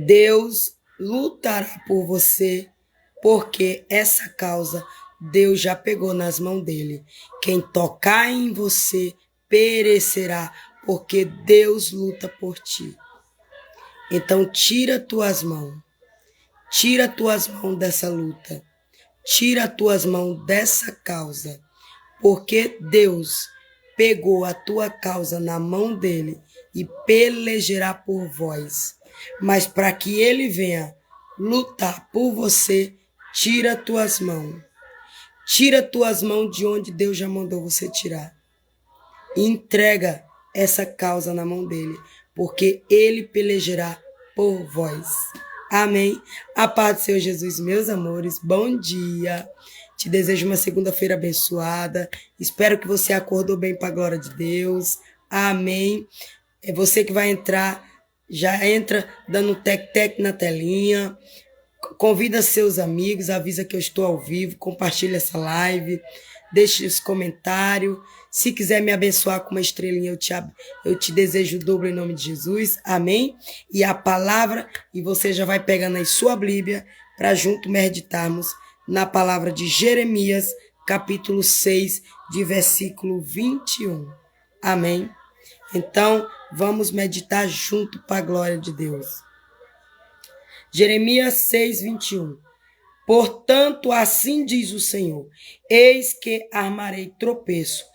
Deus lutará por você, porque essa causa Deus já pegou nas mãos dele. Quem tocar em você perecerá, porque Deus luta por ti. Então tira tuas mãos dessa luta, tira tuas mãos dessa causa, porque Deus pegou a tua causa na mão dele e pelejará por vós. Mas para que ele venha lutar por você, tira tuas mãos. Tira tuas mãos de onde Deus já mandou você tirar. E entrega essa causa na mão dele, porque ele pelejará por vós. Amém? A paz do Senhor Jesus, meus amores. Bom dia. Te desejo uma segunda-feira abençoada. Espero que você acordou bem para a glória de Deus. Amém. É você que vai entrar, já entra dando um tec-tec na telinha. Convida seus amigos, avisa que eu estou ao vivo, compartilha essa live, deixe os comentários. Se quiser me abençoar com uma estrelinha, eu te desejo o dobro em nome de Jesus. Amém? E a palavra, e você já vai pegando aí sua Bíblia para junto meditarmos na palavra de Jeremias, capítulo 6, de versículo 21. Amém? Então, vamos meditar junto para a glória de Deus. Jeremias 6, 21. Portanto, assim diz o Senhor, eis que armarei tropeço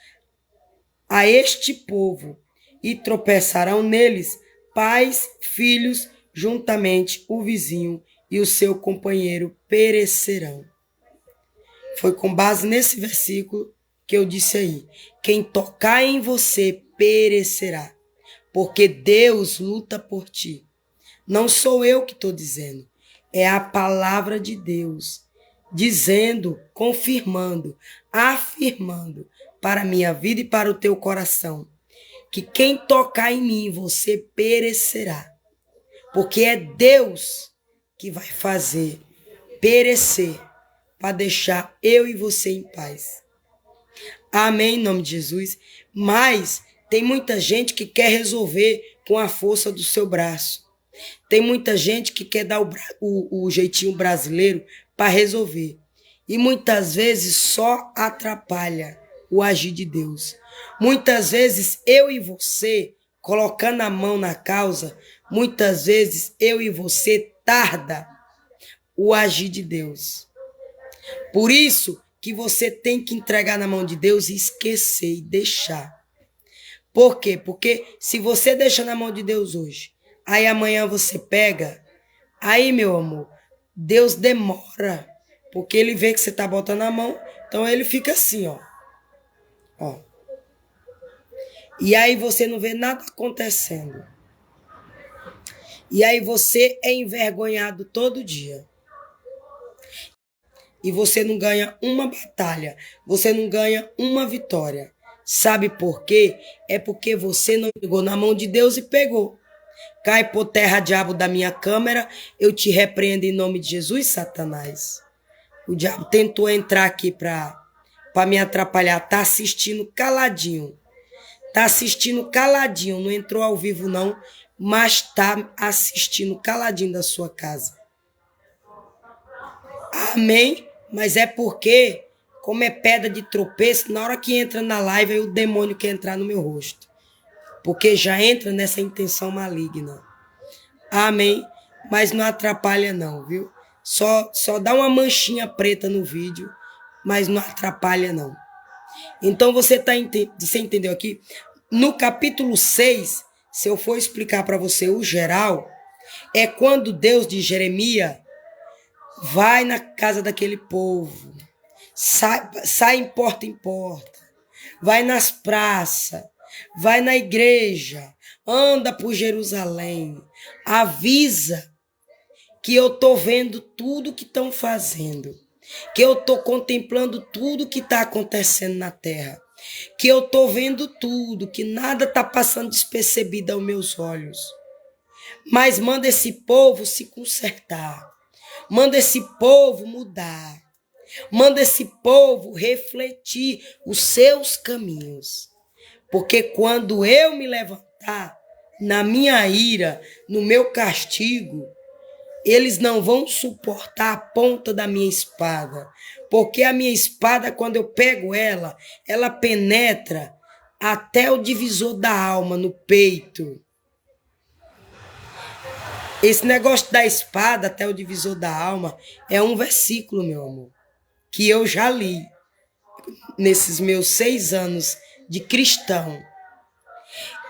a este povo, e tropeçarão neles pais, filhos, juntamente o vizinho e o seu companheiro perecerão. Foi com base nesse versículo que eu disse aí, quem tocar em você perecerá, porque Deus luta por ti. Não sou eu que estou dizendo, é a palavra de Deus, dizendo, confirmando, afirmando para a minha vida e para o teu coração, que quem tocar em mim, você perecerá, porque é Deus que vai fazer perecer, para deixar eu e você em paz. Amém, em nome de Jesus. Mas tem muita gente que quer resolver com a força do seu braço. Tem muita gente que quer dar o jeitinho brasileiro para resolver. E muitas vezes só atrapalha o agir de Deus. Muitas vezes eu e você, colocando a mão na causa, muitas vezes eu e você tarda o agir de Deus. Por isso que você tem que entregar na mão de Deus e esquecer e deixar. Por quê? Porque se você deixa na mão de Deus hoje, aí amanhã você pega, aí, meu amor, Deus demora, porque ele vê que você tá botando a mão, então ele fica assim, ó. E aí você não vê nada acontecendo. E aí você é envergonhado todo dia. E você não ganha uma batalha, você não ganha uma vitória. Sabe por quê? É porque você não pegou na mão de Deus e pegou. Cai por terra, diabo da minha câmera, eu te repreendo em nome de Jesus, Satanás. O diabo tentou entrar aqui para me atrapalhar, tá assistindo caladinho. Tá assistindo caladinho, não entrou ao vivo não, mas tá assistindo caladinho da sua casa. Amém? Mas é porque, como é pedra de tropeço, na hora que entra na live, aí o demônio quer entrar no meu rosto. Porque já entra nessa intenção maligna. Amém? Mas não atrapalha não, viu? Só dá uma manchinha preta no vídeo, mas não atrapalha não. Então você entendeu aqui? No capítulo 6, se eu for explicar para você o geral, é quando Deus de Jeremias vai na casa daquele povo, sai em porta, vai nas praças, vai na igreja, anda por Jerusalém, avisa que eu tô vendo tudo que estão fazendo, que eu tô contemplando tudo que está acontecendo na terra, que eu tô vendo tudo, que nada tá passando despercebido aos meus olhos. Mas manda esse povo se consertar, manda esse povo mudar, manda esse povo refletir os seus caminhos. Porque quando eu me levantar na minha ira, no meu castigo, eles não vão suportar a ponta da minha espada. Porque a minha espada, quando eu pego ela, ela penetra até o divisor da alma, no peito. Esse negócio da espada até o divisor da alma é um versículo, meu amor, que eu já li nesses meus 6 anos de cristão.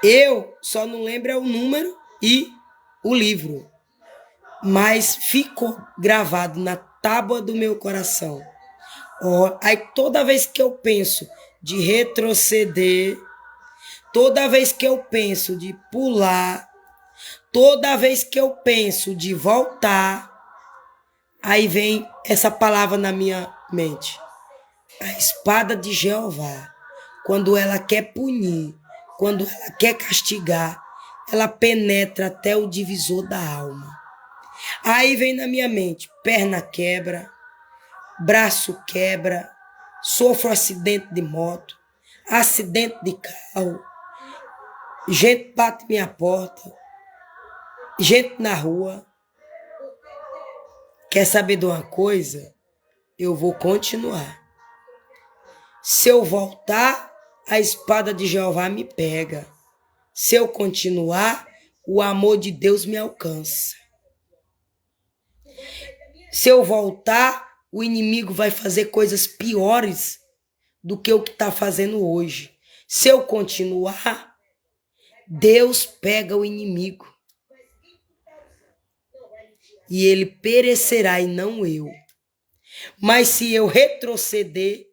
Eu só não lembro o número e o livro, mas ficou gravado na tábua do meu coração. Aí toda vez que eu penso de retroceder, toda vez que eu penso de pular, toda vez que eu penso de voltar, aí vem essa palavra na minha mente. A espada de Jeová, quando ela quer punir, quando ela quer castigar, ela penetra até o divisor da alma. Aí vem na minha mente, perna quebra, braço quebra, sofro acidente de moto, acidente de carro, gente bate minha porta, gente na rua. Quer saber de uma coisa? Eu vou continuar. Se eu voltar, a espada de Jeová me pega. Se eu continuar, o amor de Deus me alcança. Se eu voltar, o inimigo vai fazer coisas piores do que o que está fazendo hoje. Se eu continuar, Deus pega o inimigo. E ele perecerá e não eu. Mas se eu retroceder,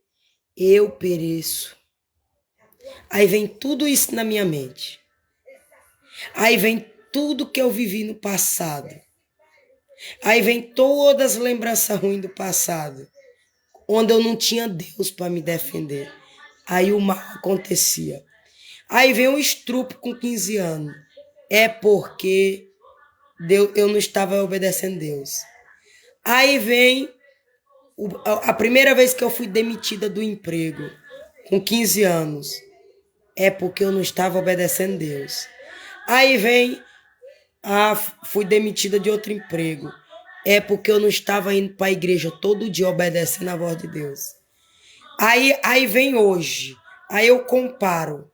eu pereço. Aí vem tudo isso na minha mente. Aí vem tudo que eu vivi no passado. Aí vem todas as lembranças ruins do passado, onde eu não tinha Deus para me defender. Aí o mal acontecia. Aí vem um estrupo com 15 anos. É porque eu não estava obedecendo Deus. Aí vem a primeira vez que eu fui demitida do emprego, com 15 anos. É porque eu não estava obedecendo Deus. Aí vem, fui demitida de outro emprego. É porque eu não estava indo para a igreja todo dia obedecendo a voz de Deus. Aí vem hoje. Aí eu comparo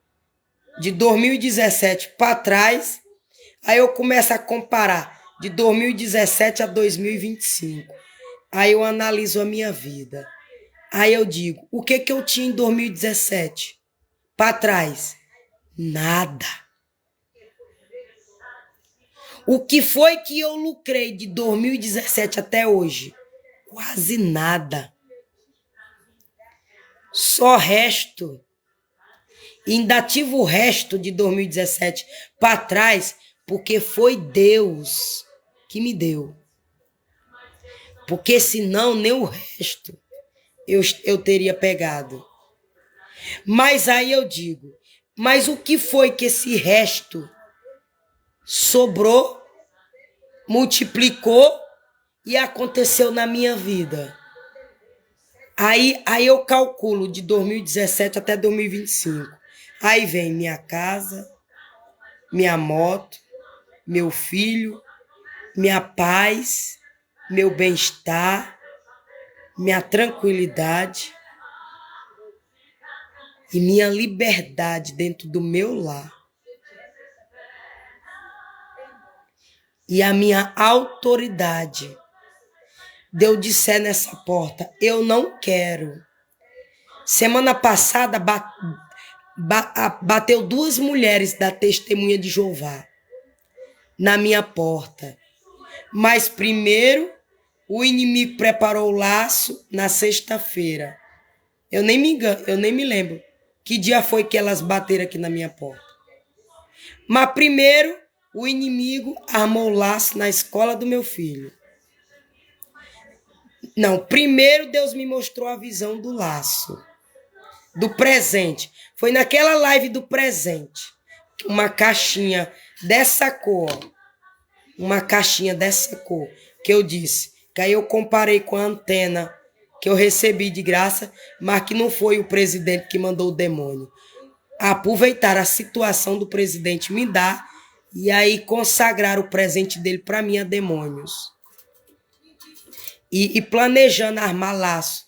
de 2017 para trás. Aí eu começo a comparar de 2017 a 2025. Aí eu analiso a minha vida. Aí eu digo, o que eu tinha em 2017? Para trás? Nada. O que foi que eu lucrei de 2017 até hoje? Quase nada. Só resto. E ainda tive o resto de 2017 para trás, porque foi Deus que me deu. Porque senão nem o resto eu teria pegado. Mas aí eu digo, mas o que foi que esse resto sobrou, multiplicou e aconteceu na minha vida? Aí eu calculo de 2017 até 2025. Aí vem minha casa, minha moto, meu filho, minha paz, meu bem-estar, minha tranquilidade e minha liberdade dentro do meu lar. E a minha autoridade de eu disser nessa porta, eu não quero. Semana passada bateu 2 mulheres da Testemunha de Jeová na minha porta. Mas primeiro o inimigo preparou o laço na sexta-feira. Eu nem me lembro que dia foi que elas bateram aqui na minha porta. Mas primeiro o inimigo armou o laço na escola do meu filho. Não, primeiro Deus me mostrou a visão do laço, do presente. Foi naquela live do presente. Uma caixinha dessa cor. Uma caixinha dessa cor. Que eu disse. Que aí eu comparei com a antena que eu recebi de graça, mas que não foi o presidente que mandou o demônio. Aproveitar a situação do presidente me dar e aí consagrar o presente dele para mim a demônios. e planejando armar laço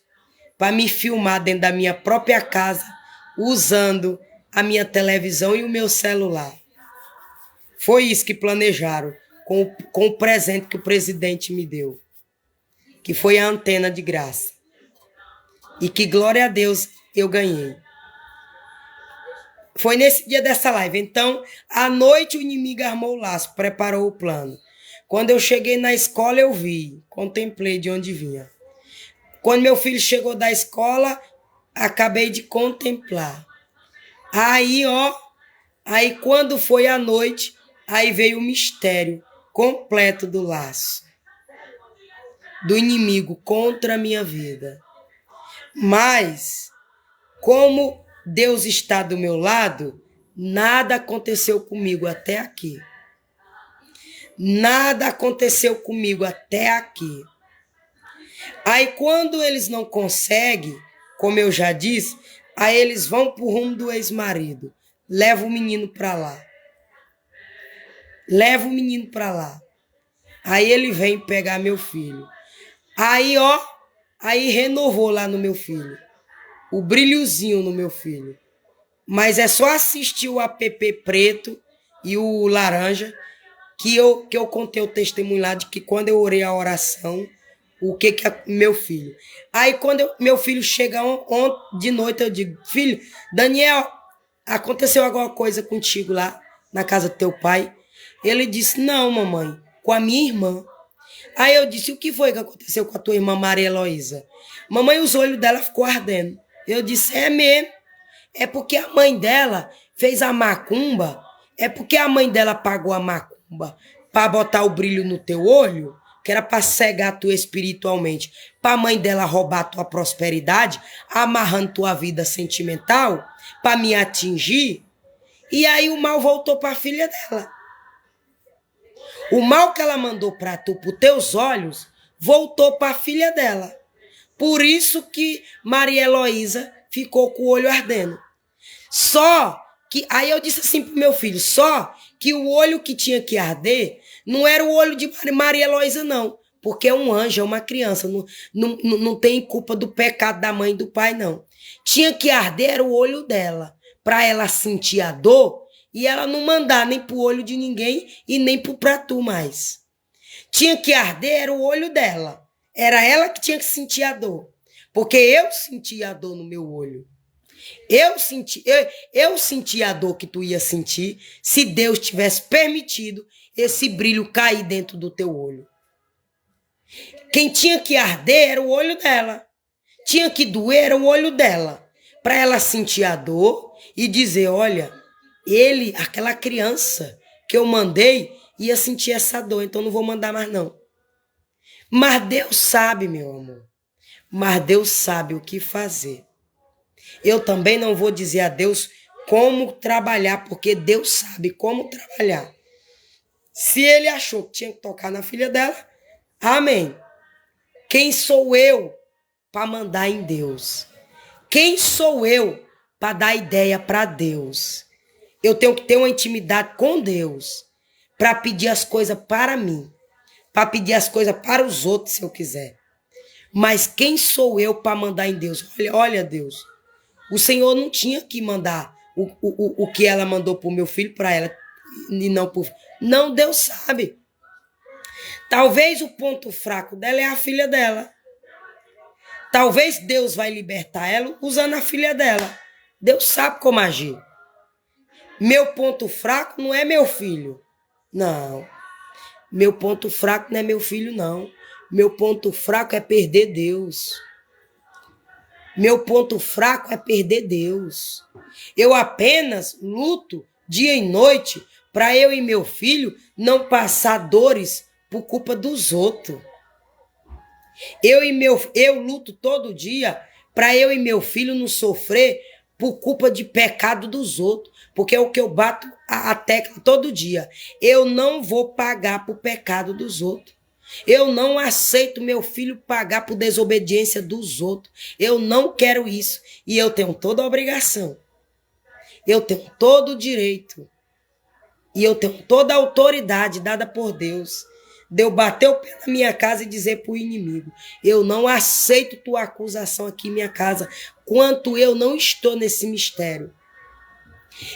para me filmar dentro da minha própria casa, usando a minha televisão e o meu celular. Foi isso que planejaram com o presente que o presidente me deu, que foi a antena de graça. E que, glória a Deus, eu ganhei. Foi nesse dia dessa live. Então, à noite o inimigo armou o laço, preparou o plano. Quando eu cheguei na escola, eu vi, contemplei de onde vinha. Quando meu filho chegou da escola, acabei de contemplar. Aí quando foi à noite, aí veio o mistério completo do laço do inimigo contra a minha vida. Mas, como Deus está do meu lado, nada aconteceu comigo até aqui. Nada aconteceu comigo até aqui. Aí quando eles não conseguem, como eu já disse, aí eles vão pro rumo do ex-marido. Leva o menino pra lá. Leva o menino pra lá. Aí ele vem pegar meu filho. Aí renovou lá no meu filho. O brilhozinho no meu filho. Mas é só assistir o app preto e o laranja que eu contei o testemunho lá de que quando eu orei a oração, o que é meu filho. Aí quando meu filho chega de noite, eu digo, filho, Daniel, aconteceu alguma coisa contigo lá na casa do teu pai? Ele disse, não, mamãe, com a minha irmã. Aí eu disse, o que foi que aconteceu com a tua irmã Maria Heloísa? Mamãe, os olhos dela ficou ardendo. Eu disse, é mesmo. É porque a mãe dela fez a macumba. É porque a mãe dela pagou a macumba para botar o brilho no teu olho, que era para cegar tu espiritualmente, para a mãe dela roubar tua prosperidade, amarrando tua vida sentimental, para me atingir. E aí o mal voltou para a filha dela. O mal que ela mandou para tu, por teus olhos, voltou para a filha dela. Por isso que Maria Heloísa ficou com o olho ardendo. Só que, aí eu disse assim pro meu filho, só que o olho que tinha que arder não era o olho de Maria Heloísa, não. Porque é um anjo, é uma criança, não tem culpa do pecado da mãe e do pai, não. Tinha que arder era o olho dela, para ela sentir a dor e ela não mandar nem pro olho de ninguém e nem pra tu mais. Tinha que arder era o olho dela. Era ela que tinha que sentir a dor. Porque eu sentia a dor no meu olho. Eu senti a dor que tu ia sentir se Deus tivesse permitido esse brilho cair dentro do teu olho. Quem tinha que arder era o olho dela. Tinha que doer era o olho dela. Para ela sentir a dor e dizer, olha, aquela criança que eu mandei, ia sentir essa dor, então não vou mandar mais não. Mas Deus sabe, meu amor. Mas Deus sabe o que fazer. Eu também não vou dizer a Deus como trabalhar, porque Deus sabe como trabalhar. Se ele achou que tinha que tocar na filha dela, amém. Quem sou eu para mandar em Deus? Quem sou eu para dar ideia para Deus? Eu tenho que ter uma intimidade com Deus para pedir as coisas para mim, para pedir as coisas para os outros se eu quiser. Mas quem sou eu para mandar em Deus? Olha, Deus, o Senhor não tinha que mandar o que ela mandou para o meu filho para ela e não por... Não, Deus sabe. Talvez o ponto fraco dela é a filha dela. Talvez Deus vai libertar ela usando a filha dela. Deus sabe como agir. Meu ponto fraco não é meu filho. Não. Meu ponto fraco não é meu filho, não. Meu ponto fraco é perder Deus. Meu ponto fraco é perder Deus. Eu apenas luto dia e noite para eu e meu filho não passar dores por culpa dos outros. Eu luto todo dia para eu e meu filho não sofrer por culpa de pecado dos outros. Porque é o que eu bato a tecla todo dia. Eu não vou pagar por pecado dos outros. Eu não aceito meu filho pagar por desobediência dos outros. Eu não quero isso. E eu tenho toda a obrigação. Eu tenho todo o direito. E eu tenho toda a autoridade dada por Deus de eu bater o pé na minha casa e dizer para o inimigo: eu não aceito tua acusação aqui em minha casa, quanto eu não estou nesse mistério.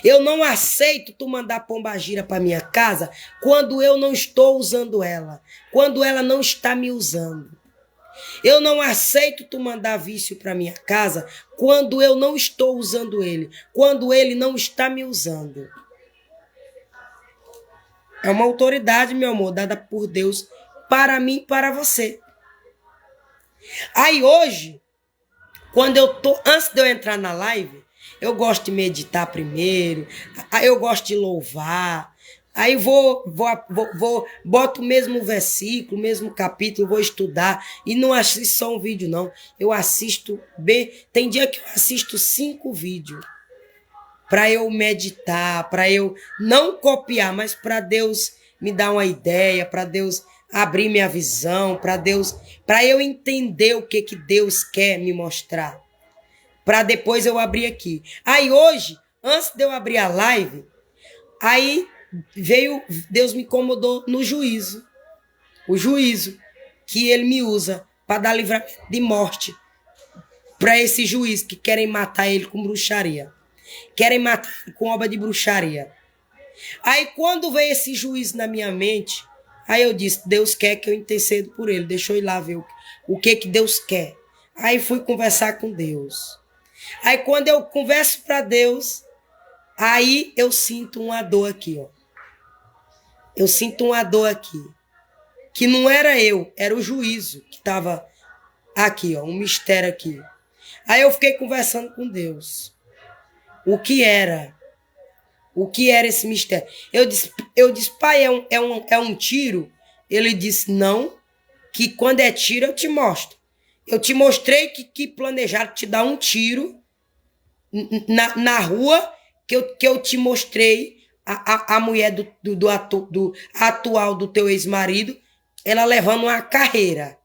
Eu não aceito tu mandar pombagira para minha casa quando eu não estou usando ela, quando ela não está me usando. Eu não aceito tu mandar vício para minha casa quando eu não estou usando ele, quando ele não está me usando. É uma autoridade, meu amor, dada por Deus para mim e para você. Aí hoje, antes de eu entrar na live, eu gosto de meditar primeiro, aí eu gosto de louvar, aí boto o mesmo versículo, o mesmo capítulo, vou estudar, e não assisto só um vídeo, não. Eu assisto bem, tem dia que eu assisto 5 vídeos, para eu meditar, para eu não copiar, mas para Deus me dar uma ideia, para Deus abrir minha visão, para eu entender o que Deus quer me mostrar. Para depois eu abrir aqui. Aí hoje, antes de eu abrir a live, aí Deus me incomodou no juízo. O juízo que ele me usa para dar livramento de morte para esse juiz que querem matar ele com bruxaria. Querem matar ele com obra de bruxaria. Aí quando veio esse juiz na minha mente, aí eu disse: Deus quer que eu intercedo por ele. Deixa eu ir lá ver o que Deus quer. Aí fui conversar com Deus. Aí quando eu converso para Deus, aí eu sinto uma dor aqui, ó. Eu sinto uma dor aqui. Que não era eu, era o juízo que estava aqui, ó, um mistério aqui. Aí eu fiquei conversando com Deus. O que era esse mistério? Eu disse, pai, é um tiro? Ele disse, não, que quando é tiro eu te mostro. Eu te mostrei que planejaram te dar um tiro na rua, que eu te mostrei a mulher do atual do teu ex-marido, ela levando uma carreira,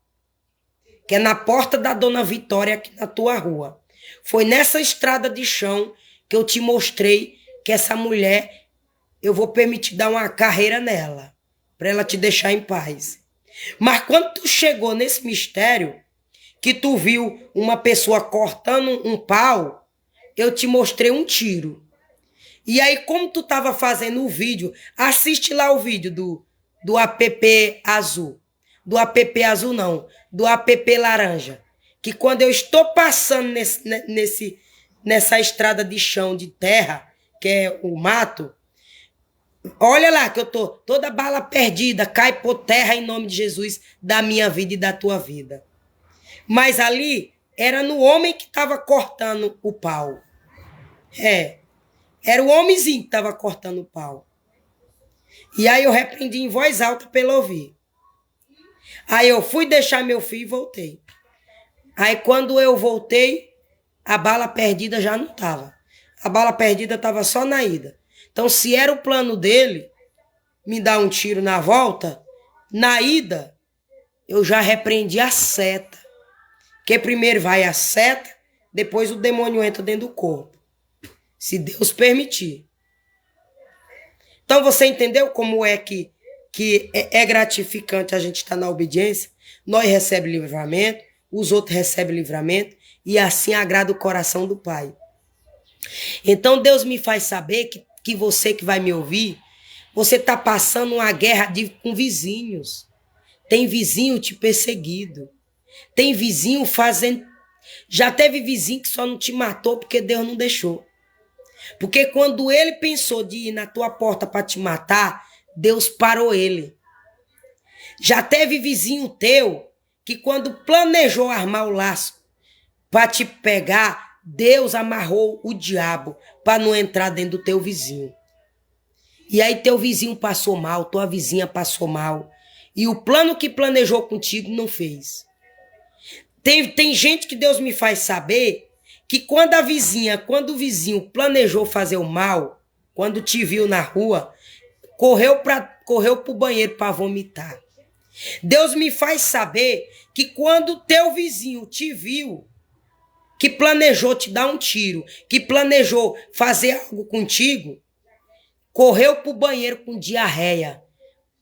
que é na porta da Dona Vitória, aqui na tua rua. Foi nessa estrada de chão que eu te mostrei que essa mulher, eu vou permitir dar uma carreira nela, para ela te deixar em paz. Mas quando tu chegou nesse mistério, que tu viu uma pessoa cortando um pau, eu te mostrei um tiro. E aí, como tu tava fazendo o vídeo, assiste lá o vídeo do app azul. Do app azul não, do app laranja. Que quando eu estou passando nessa estrada de chão de terra, que é o mato, olha lá que eu tô toda bala perdida, cai por terra em nome de Jesus, da minha vida e da tua vida. Mas ali era no homem que estava cortando o pau. Era o homenzinho que estava cortando o pau. E aí eu repreendi em voz alta para ele ouvir. Aí eu fui deixar meu filho e voltei. Aí quando eu voltei, a bala perdida já não estava. A bala perdida estava só na ida. Então, se era o plano dele me dar um tiro na volta, na ida, eu já repreendi a seta. Porque primeiro vai a seta, depois o demônio entra dentro do corpo. Se Deus permitir. Então você entendeu como é que é gratificante a gente estar na obediência? Nós recebemos livramento, os outros recebem livramento, e assim agrada o coração do Pai. Então Deus me faz saber que você que vai me ouvir, você está passando uma guerra com vizinhos. Tem vizinho te perseguido. Tem vizinho fazendo... Já teve vizinho que só não te matou porque Deus não deixou. Porque quando ele pensou de ir na tua porta para te matar, Deus parou ele. Já teve vizinho teu que quando planejou armar o laço para te pegar, Deus amarrou o diabo para não entrar dentro do teu vizinho. E aí teu vizinho passou mal, tua vizinha passou mal. E o plano que planejou contigo não fez. Tem gente que Deus me faz saber que quando o vizinho planejou fazer o mal, quando te viu na rua, correu pro banheiro para vomitar. Deus me faz saber que quando teu vizinho te viu, que planejou te dar um tiro, que planejou fazer algo contigo, correu pro banheiro com diarreia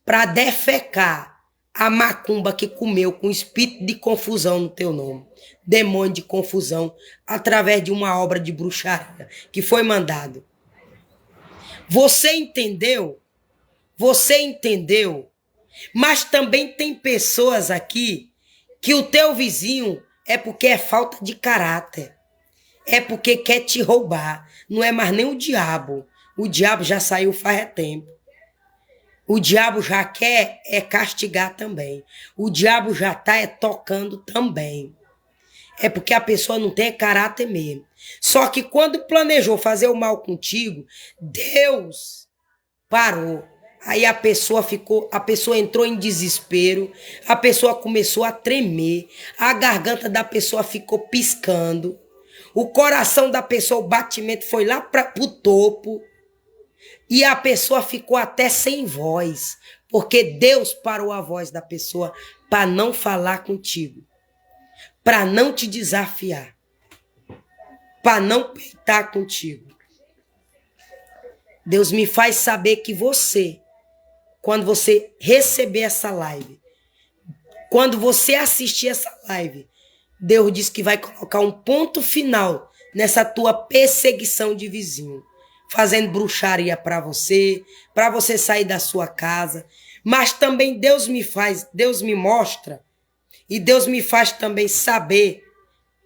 para defecar, a macumba que comeu com espírito de confusão no teu nome, demônio de confusão, através de uma obra de bruxaria que foi mandado. Você entendeu? Você entendeu? Mas também tem pessoas aqui que o teu vizinho é porque é falta de caráter. É porque quer te roubar. Não é mais nem o diabo. O diabo já saiu faz tempo. O diabo já quer castigar também. O diabo já está tocando também. É porque a pessoa não tem caráter mesmo. Só que quando planejou fazer o mal contigo, Deus parou. Aí a pessoa entrou em desespero, a pessoa começou a tremer, a garganta da pessoa ficou piscando, o coração da pessoa, o batimento foi lá para o topo, e a pessoa ficou até sem voz, porque Deus parou a voz da pessoa para não falar contigo, para não te desafiar, para não peitar contigo. Deus me faz saber que você, quando você receber essa live, quando você assistir essa live, Deus diz que vai colocar um ponto final nessa tua perseguição de vizinho, fazendo bruxaria para você sair da sua casa. Mas também Deus me mostra, e Deus me faz também saber,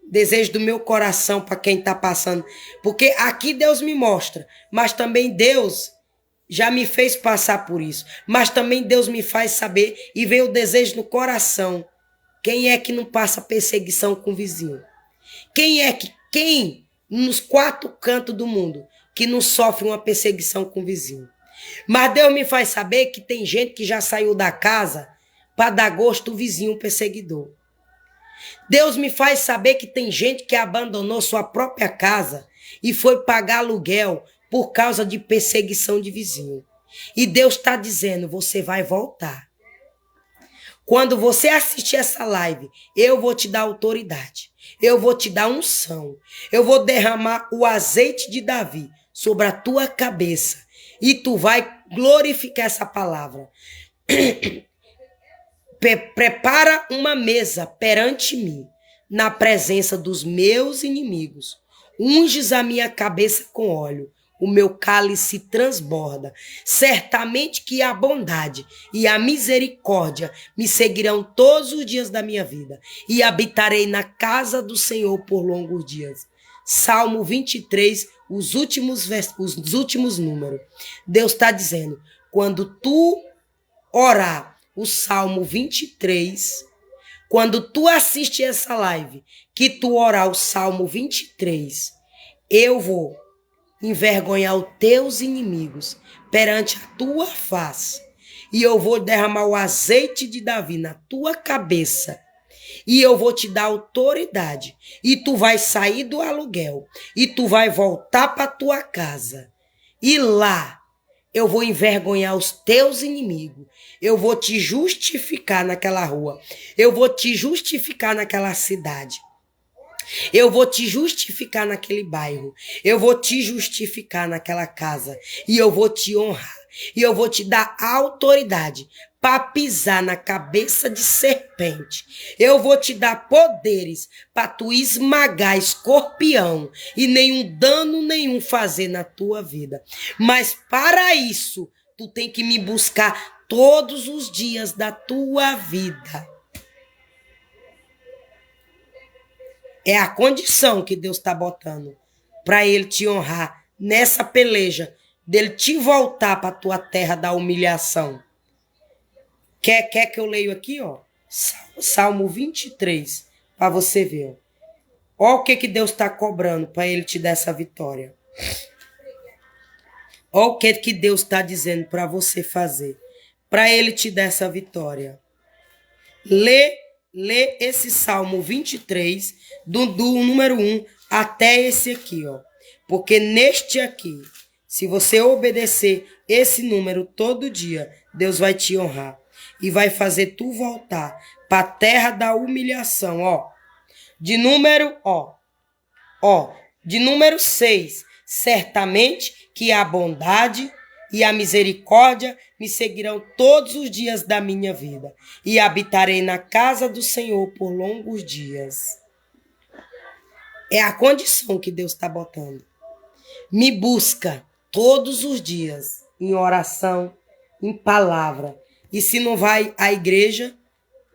desejo do meu coração para quem está passando, porque aqui Deus me mostra, mas também Deus já me fez passar por isso, mas também Deus me faz saber e vê o desejo no coração. Quem é que não passa perseguição com o vizinho? Quem nos 4 cantos do mundo que não sofre uma perseguição com o vizinho? Mas Deus me faz saber que tem gente que já saiu da casa para dar gosto ao vizinho perseguidor. Deus me faz saber que tem gente que abandonou sua própria casa e foi pagar aluguel por causa de perseguição de vizinho. E Deus está dizendo, você vai voltar. Quando você assistir essa live, eu vou te dar autoridade. Eu vou te dar unção. Eu vou derramar o azeite de Davi sobre a tua cabeça. E tu vai glorificar essa palavra. Prepara uma mesa perante mim, na presença dos meus inimigos. Unges a minha cabeça com óleo. O meu cálice transborda. Certamente que a bondade e a misericórdia me seguirão todos os dias da minha vida. E habitarei na casa do Senhor por longos dias. Salmo 23, os últimos números. Deus está dizendo, quando tu orar o Salmo 23, quando tu assistir essa live, que tu orar o Salmo 23, eu vou envergonhar os teus inimigos perante a tua face. E eu vou derramar o azeite de Davi na tua cabeça. E eu vou te dar autoridade. E tu vai sair do aluguel. E tu vai voltar para tua casa. E lá eu vou envergonhar os teus inimigos. Eu vou te justificar naquela rua. Eu vou te justificar naquela cidade. Eu vou te justificar naquele bairro. Eu vou te justificar naquela casa. E eu vou te honrar. E eu vou te dar autoridade para pisar na cabeça de serpente. Eu vou te dar poderes para tu esmagar escorpião e nenhum dano nenhum fazer na tua vida. Mas para isso, tu tem que me buscar todos os dias da tua vida. É a condição que Deus está botando para Ele te honrar nessa peleja, dele te voltar para a tua terra da humilhação. Quer que eu leio aqui, ó? Salmo 23, para você ver. Ó o que Deus está cobrando para Ele te dar essa vitória. Ó o que Deus está dizendo para você fazer, para Ele te dar essa vitória. Lê esse Salmo 23, do número 1 até esse aqui, ó. Porque neste aqui, se você obedecer esse número todo dia, Deus vai te honrar e vai fazer tu voltar para a terra da humilhação, ó. De número 6, certamente que a bondade e a misericórdia me seguirão todos os dias da minha vida, e habitarei na casa do Senhor por longos dias. É a condição que Deus está botando. Me busca todos os dias, em oração, em palavra. E se não vai à igreja,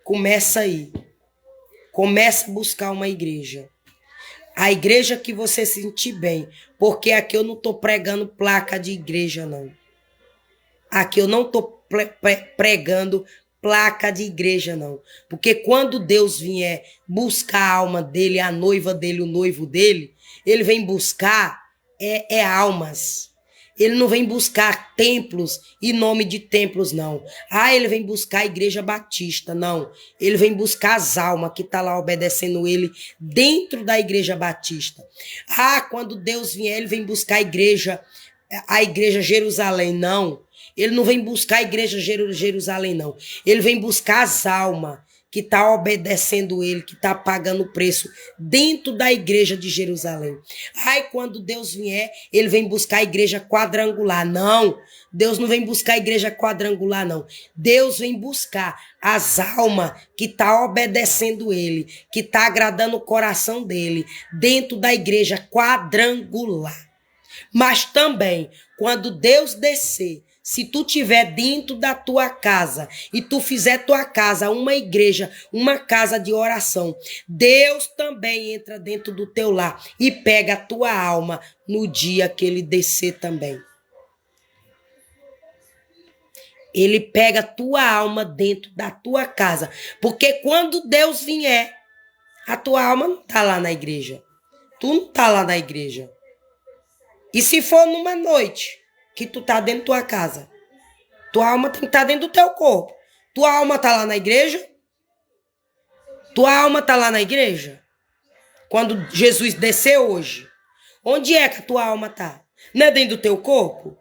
começa aí. Começa a buscar uma igreja. A igreja que você se sentir bem. Porque aqui eu não estou pregando placa de igreja, não. Aqui eu não estou pregando placa de igreja, não. Porque quando Deus vier buscar a alma dele, a noiva dele, o noivo dele, ele vem buscar almas. Ele não vem buscar templos e nome de templos, não. Ah, ele vem buscar a igreja batista, não. Ele vem buscar as almas que estão lá obedecendo ele dentro da igreja batista. Ah, quando Deus vier, ele vem buscar a igreja Jerusalém, não. Ele não vem buscar a igreja Jerusalém, não. Ele vem buscar as almas que está obedecendo ele, que está pagando o preço dentro da igreja de Jerusalém. Ai, quando Deus vier, ele vem buscar a igreja quadrangular. Não, Deus não vem buscar a igreja quadrangular, não. Deus vem buscar as almas que está obedecendo ele, que está agradando o coração dele, dentro da igreja quadrangular. Mas também, quando Deus descer, se tu tiver dentro da tua casa e tu fizer tua casa uma igreja, uma casa de oração, Deus também entra dentro do teu lar e pega a tua alma no dia que ele descer também. Ele pega a tua alma dentro da tua casa. Porque quando Deus vier, a tua alma não tá lá na igreja. Tu não tá lá na igreja. E se for numa noite que tu tá dentro da tua casa, tua alma tem que estar dentro do teu corpo. Tua alma tá lá na igreja? Tua alma tá lá na igreja? Quando Jesus desceu hoje, onde é que a tua alma tá? Não é dentro do teu corpo?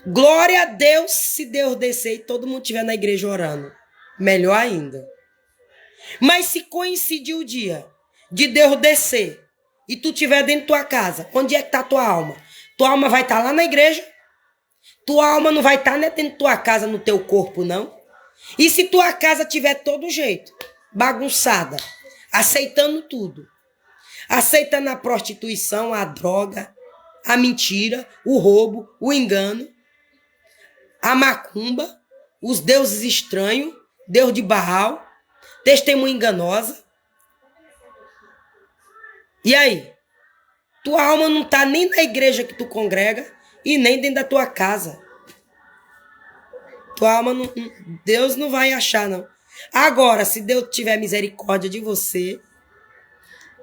Glória a Deus se Deus descer e todo mundo estiver na igreja orando. Melhor ainda. Mas se coincidir o dia de Deus descer e tu estiver dentro da tua casa, onde é que tá a tua alma? Tua alma vai estar lá na igreja? Tua alma não vai estar dentro da tua casa, no teu corpo, não? E se tua casa tiver todo jeito, bagunçada, aceitando tudo, aceitando a prostituição, a droga, a mentira, o roubo, o engano, a macumba, os deuses estranhos, Deus de Baal, testemunha enganosa. E aí? Tua alma não está nem na igreja que tu congrega e nem dentro da tua casa. Tua alma, não, Deus não vai achar, não. Agora, se Deus tiver misericórdia de você,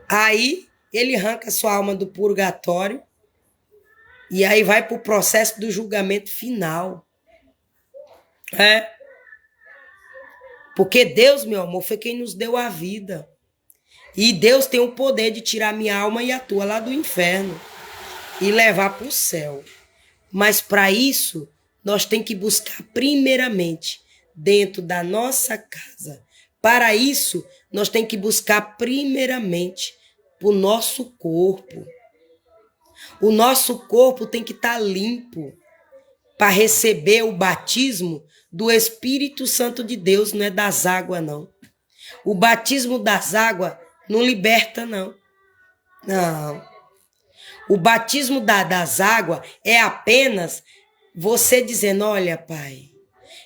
aí ele arranca sua alma do purgatório e aí vai para o processo do julgamento final. Porque Deus, meu amor, foi quem nos deu a vida. E Deus tem o poder de tirar minha alma e a tua lá do inferno e levar para o céu. Mas para isso, nós temos que buscar primeiramente dentro da nossa casa. Para isso, nós temos que buscar primeiramente para o nosso corpo. O nosso corpo tem que estar limpo para receber o batismo do Espírito Santo de Deus, não é das águas, não. O batismo das águas não liberta, não. Não. O batismo das águas é apenas você dizendo, olha, Pai,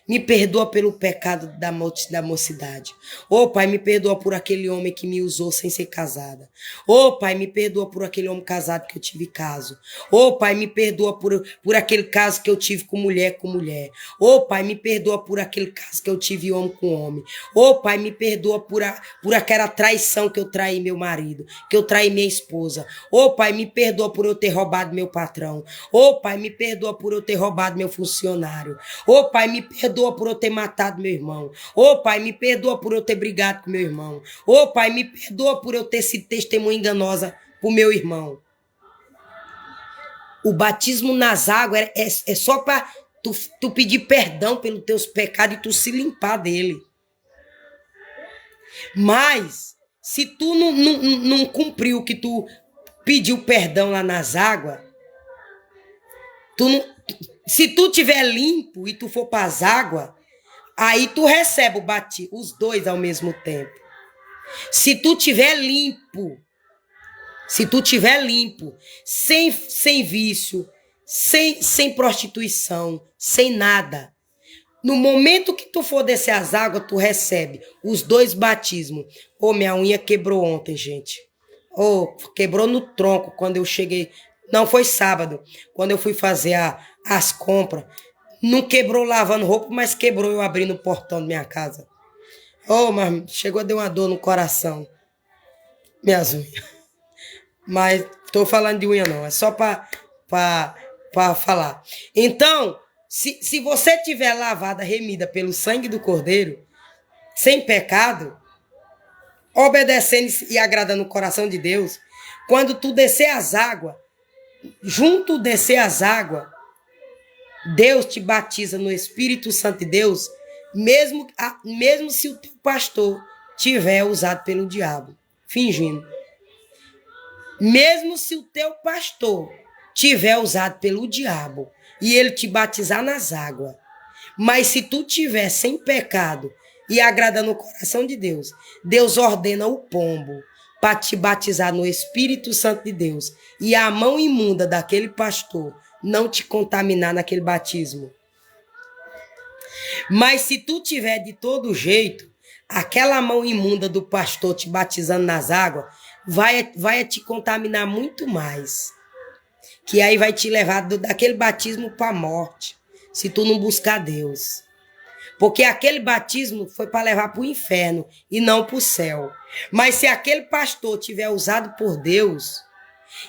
me perdoa pelo pecado da mocidade. Ô, Pai, me perdoa por aquele homem que me usou sem ser casada. Ô, Pai, me perdoa por aquele homem casado que eu tive caso. Ô, Pai, me perdoa por aquele caso que eu tive com mulher. Ô, Pai, me perdoa por aquele caso que eu tive homem com homem. Ô, Pai, me perdoa por aquela traição que eu traí meu marido, que eu traí minha esposa. Ô, Pai, me perdoa por eu ter roubado meu patrão. Ô, Pai, me perdoa por eu ter roubado meu funcionário. Ô, Pai, me perdoa por eu ter matado meu irmão. Ô, Pai, me perdoa por eu ter brigado com meu irmão. Ô, Pai, me perdoa por eu ter sido testemunha enganosa pro meu irmão. O batismo nas águas é só para tu pedir perdão pelos teus pecados e tu se limpar dele. Mas, se tu não cumpriu o que tu pediu perdão lá nas águas, tu Se tu tiver limpo e tu for para as águas, aí tu recebe o batismo, os dois ao mesmo tempo. Se tu tiver limpo, sem vício, sem prostituição, sem nada, no momento que tu for descer as águas, tu recebe os dois batismos. Minha unha quebrou ontem, gente. Quebrou no tronco quando eu cheguei. Não, foi sábado, quando eu fui fazer as compras. Não quebrou lavando roupa, mas quebrou eu abrindo o portão da minha casa. Mas chegou a dar uma dor no coração. Minhas unhas. Mas tô falando de unha não, é só para falar. Então, se você tiver lavada, remida pelo sangue do Cordeiro, sem pecado, obedecendo e agradando o coração de Deus, quando tu descer as águas, Deus te batiza no Espírito Santo de Deus, mesmo se o teu pastor tiver usado pelo diabo, fingindo. Mesmo se o teu pastor tiver usado pelo diabo e ele te batizar nas águas, mas se tu tiver sem pecado e agradando o coração de Deus, Deus ordena o pombo para te batizar no Espírito Santo de Deus e a mão imunda daquele pastor não te contaminar naquele batismo. Mas se tu tiver de todo jeito, aquela mão imunda do pastor te batizando nas águas vai te contaminar muito mais. Que aí vai te levar daquele batismo para a morte, se tu não buscar Deus. Porque aquele batismo foi para levar para o inferno e não para o céu. Mas se aquele pastor tiver usado por Deus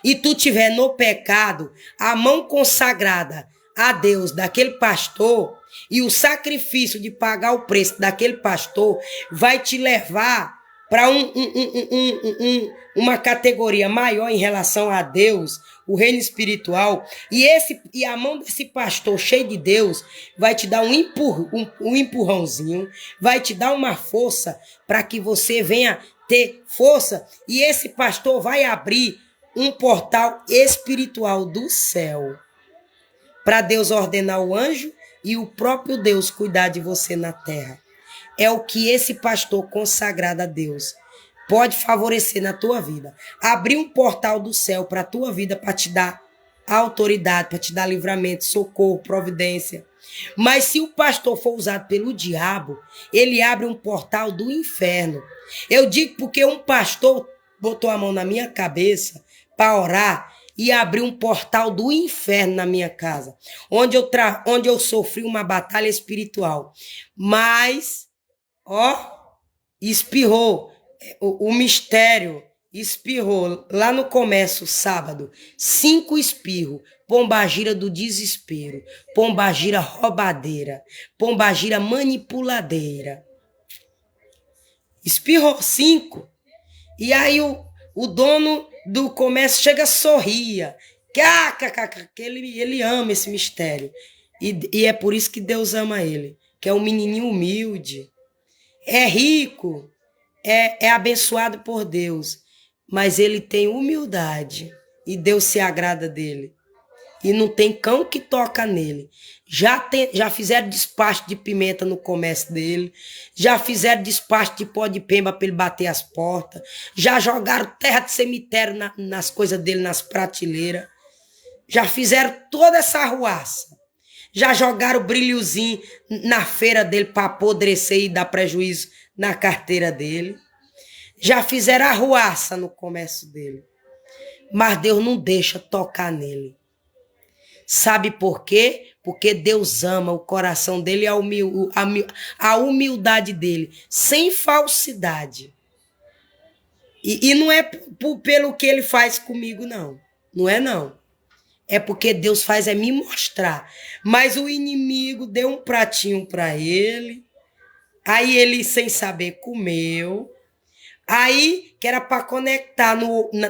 e tu tiver no pecado, a mão consagrada a Deus daquele pastor e o sacrifício de pagar o preço daquele pastor vai te levar para uma categoria maior em relação a Deus, o reino espiritual, e a mão desse pastor cheio de Deus vai te dar um empurrãozinho, vai te dar uma força para que você venha ter força, e esse pastor vai abrir um portal espiritual do céu para Deus ordenar o anjo e o próprio Deus cuidar de você na terra. É o que esse pastor consagrado a Deus pode favorecer na tua vida. Abrir um portal do céu para a tua vida, para te dar autoridade, para te dar livramento, socorro, providência. Mas se o pastor for usado pelo diabo, ele abre um portal do inferno. Eu digo porque um pastor botou a mão na minha cabeça para orar e abriu um portal do inferno na minha casa, onde eu sofri uma batalha espiritual. Mas espirrou, o mistério espirrou lá no comércio, sábado, 5 espirros, pombagira do desespero, pombagira roubadeira, pombagira manipuladeira. Espirrou 5. E aí o dono do comércio chega, sorria, que ele ama esse mistério. E é por isso que Deus ama ele, que é um menininho humilde. É rico, é abençoado por Deus, mas ele tem humildade e Deus se agrada dele. E não tem cão que toca nele. Já fizeram despacho de pimenta no comércio dele, já fizeram despacho de pó de pemba para ele bater as portas, já jogaram terra de cemitério nas coisas dele, nas prateleiras, já fizeram toda essa arruaça. Já jogaram brilhozinho na feira dele para apodrecer e dar prejuízo na carteira dele. Já fizeram arruaça no comércio dele. Mas Deus não deixa tocar nele. Sabe por quê? Porque Deus ama o coração dele e a humildade dele, sem falsidade. E não é pelo que ele faz comigo, não. Não é, não. É porque Deus faz é me mostrar. Mas o inimigo deu um pratinho para ele. Aí ele, sem saber, comeu. Aí, que era para conectar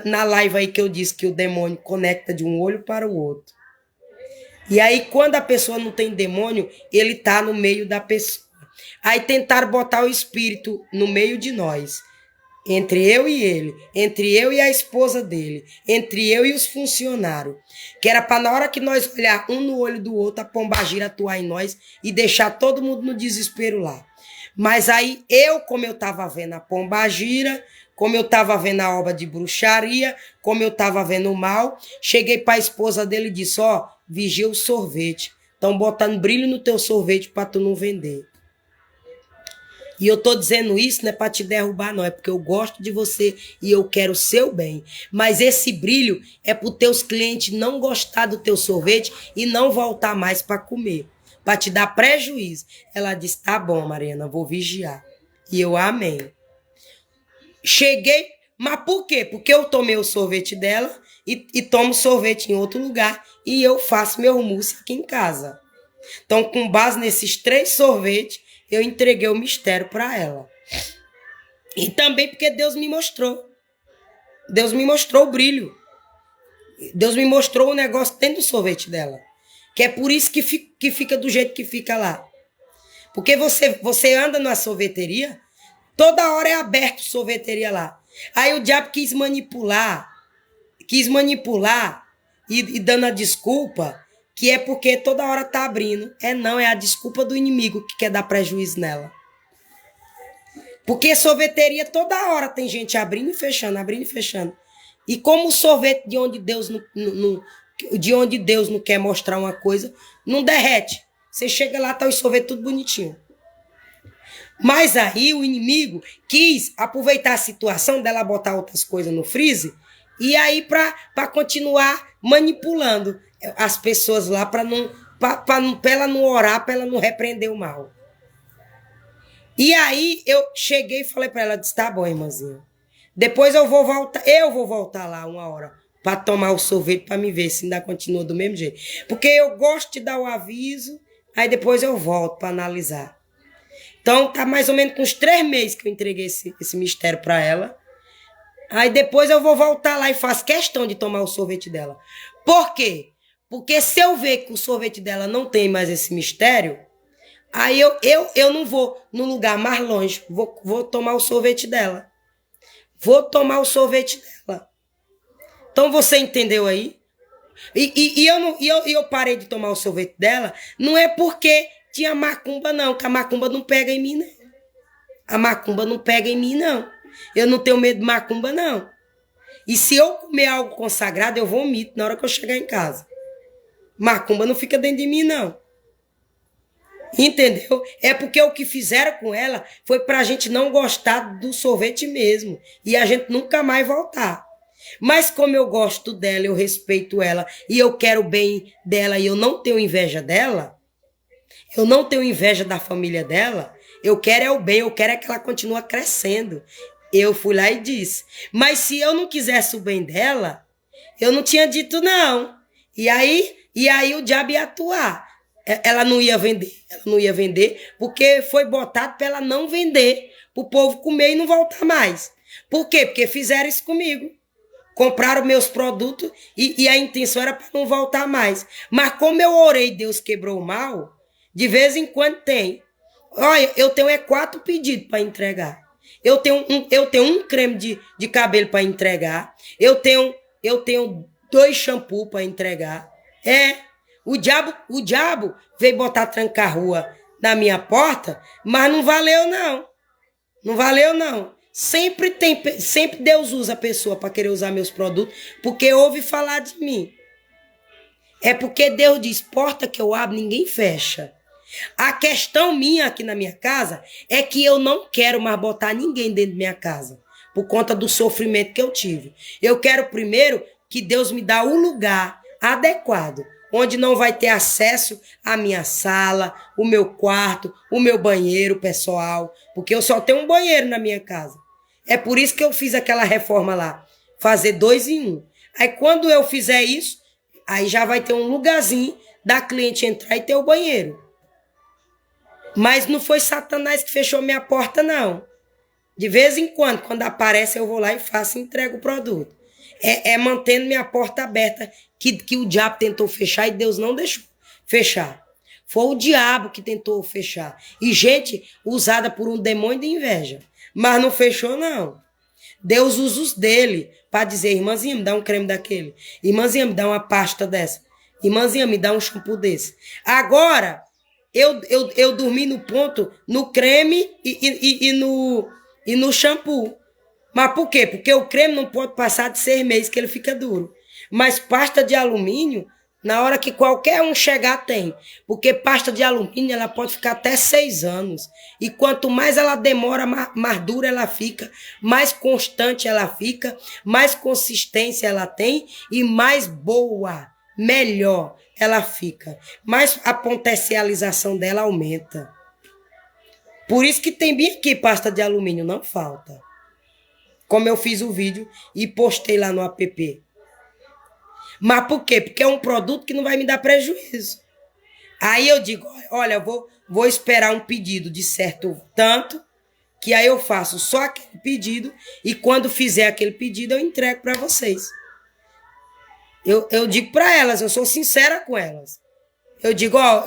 na live aí que eu disse que o demônio conecta de um olho para o outro. E aí, quando a pessoa não tem demônio, ele tá no meio da pessoa. Aí tentaram botar o espírito no meio de nós. Entre eu e ele, entre eu e a esposa dele, entre eu e os funcionários. Que era para na hora que nós olhar um no olho do outro, a pombagira atuar em nós e deixar todo mundo no desespero lá. Mas aí como eu estava vendo a pombagira, como eu estava vendo a obra de bruxaria, como eu estava vendo o mal, cheguei para a esposa dele e disse, ó, vigia o sorvete. Estão botando brilho no teu sorvete para tu não vender. E eu tô dizendo isso não é para te derrubar, não. É porque eu gosto de você e eu quero o seu bem. Mas esse brilho é para os teus clientes não gostar do teu sorvete e não voltar mais para comer. Para te dar prejuízo. Ela disse, tá bom, Mariana, vou vigiar. E eu, amém. Cheguei, mas por quê? Porque eu tomei o sorvete dela e tomo sorvete em outro lugar e eu faço meu mousse aqui em casa. Então, com base nesses 3 sorvetes, eu entreguei o mistério para ela. E também porque Deus me mostrou. Deus me mostrou o brilho. Deus me mostrou o negócio dentro do sorvete dela. Que é por isso que fica do jeito que fica lá. Porque você anda numa sorveteria, toda hora é aberto sorveteria lá. Aí o diabo quis manipular e dando a desculpa que é porque toda hora tá abrindo. Não, é a desculpa do inimigo que quer dar prejuízo nela. Porque sorveteria toda hora tem gente abrindo e fechando, abrindo e fechando. E como o sorvete de onde Deus não quer mostrar uma coisa, não derrete. Você chega lá, tá o sorvete tudo bonitinho. Mas aí o inimigo quis aproveitar a situação dela botar outras coisas no freezer e aí para continuar manipulando as pessoas lá para ela não orar, para ela não repreender o mal. E aí eu cheguei e falei para ela, disse, tá bom, irmãzinha. Depois eu vou voltar lá 1 hora para tomar o sorvete para me ver se ainda continua do mesmo jeito. Porque eu gosto de dar o aviso, aí depois eu volto para analisar. Então tá mais ou menos com uns 3 meses que eu entreguei esse mistério para ela. Aí depois eu vou voltar lá e faço questão de tomar o sorvete dela. Por quê? Porque se eu ver que o sorvete dela não tem mais esse mistério, aí eu não vou no lugar mais longe. Vou tomar o sorvete dela. Vou tomar o sorvete dela. Então você entendeu aí? E eu parei de tomar o sorvete dela, não é porque tinha macumba, não, que a macumba não pega em mim, não. A macumba não pega em mim, não. Eu não tenho medo de macumba, não. E se eu comer algo consagrado, eu vomito na hora que eu chegar em casa. Macumba não fica dentro de mim, não. Entendeu? É porque o que fizeram com ela foi pra gente não gostar do sorvete mesmo. E a gente nunca mais voltar. Mas como eu gosto dela, eu respeito ela e eu quero o bem dela e eu não tenho inveja dela, eu não tenho inveja da família dela, eu quero é o bem, eu quero é que ela continue crescendo. Eu fui lá e disse. Mas se eu não quisesse o bem dela, eu não tinha dito não. E aí o diabo ia atuar. Ela não ia vender porque foi botado para ela não vender, para o povo comer e não voltar mais. Por quê? Porque fizeram isso comigo. Compraram meus produtos e a intenção era para não voltar mais. Mas como eu orei, Deus quebrou o mal, de vez em quando tem. Olha, eu tenho 4 pedidos para entregar. Eu tenho um creme de cabelo para entregar. Eu tenho 2 shampoos para entregar. O diabo veio botar tranca-rua na minha porta, mas não valeu, não. Não valeu, não. Sempre Deus usa a pessoa para querer usar meus produtos, porque ouve falar de mim. É porque Deus diz, porta que eu abro, ninguém fecha. A questão minha aqui na minha casa é que eu não quero mais botar ninguém dentro da minha casa, por conta do sofrimento que eu tive. Eu quero primeiro que Deus me dá um lugar adequado, onde não vai ter acesso à minha sala, o meu quarto, o meu banheiro pessoal, porque eu só tenho um banheiro na minha casa. É por isso que eu fiz aquela reforma lá, fazer 2 em 1. Aí quando eu fizer isso, aí já vai ter um lugarzinho da cliente entrar e ter o banheiro. Mas não foi Satanás que fechou minha porta, não. De vez em quando aparece, eu vou lá e faço e entrego o produto. É mantendo minha porta aberta que o diabo tentou fechar e Deus não deixou fechar. Foi o diabo que tentou fechar. E gente usada por um demônio de inveja. Mas não fechou, não. Deus usa os dele para dizer, irmãzinha, me dá um creme daquele. Irmãzinha, me dá uma pasta dessa. Irmãzinha, me dá um shampoo desse. Agora, eu dormi no ponto, no creme e no shampoo. Mas por quê? Porque o creme não pode passar de 6 meses que ele fica duro. Mas pasta de alumínio, na hora que qualquer um chegar, tem. Porque pasta de alumínio, ela pode ficar até 6 anos. E quanto mais ela demora, mais dura ela fica, mais constante ela fica, mais consistência ela tem e mais boa, melhor ela fica. Mais a potencialização dela aumenta. Por isso que tem bem aqui pasta de alumínio, não falta. Como eu fiz o vídeo e postei lá no app. Mas por quê? Porque é um produto que não vai me dar prejuízo. Aí eu digo, olha, eu vou esperar um pedido de certo tanto, que aí eu faço só aquele pedido e quando fizer aquele pedido eu entrego para vocês. Eu digo para elas, eu sou sincera com elas. Eu digo, ó,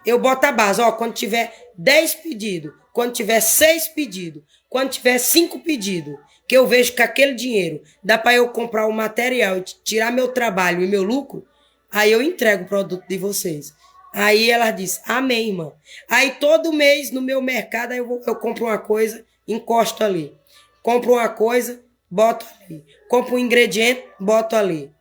eu boto a base, ó, quando tiver 10 pedidos, quando tiver 6 pedidos, quando tiver 5 pedidos, que eu vejo que aquele dinheiro dá para eu comprar o material e tirar meu trabalho e meu lucro, aí eu entrego o produto de vocês. Aí ela diz, amém, irmã. Aí todo mês no meu mercado eu compro uma coisa, encosto ali. Compro uma coisa, boto ali. Compro um ingrediente, boto ali.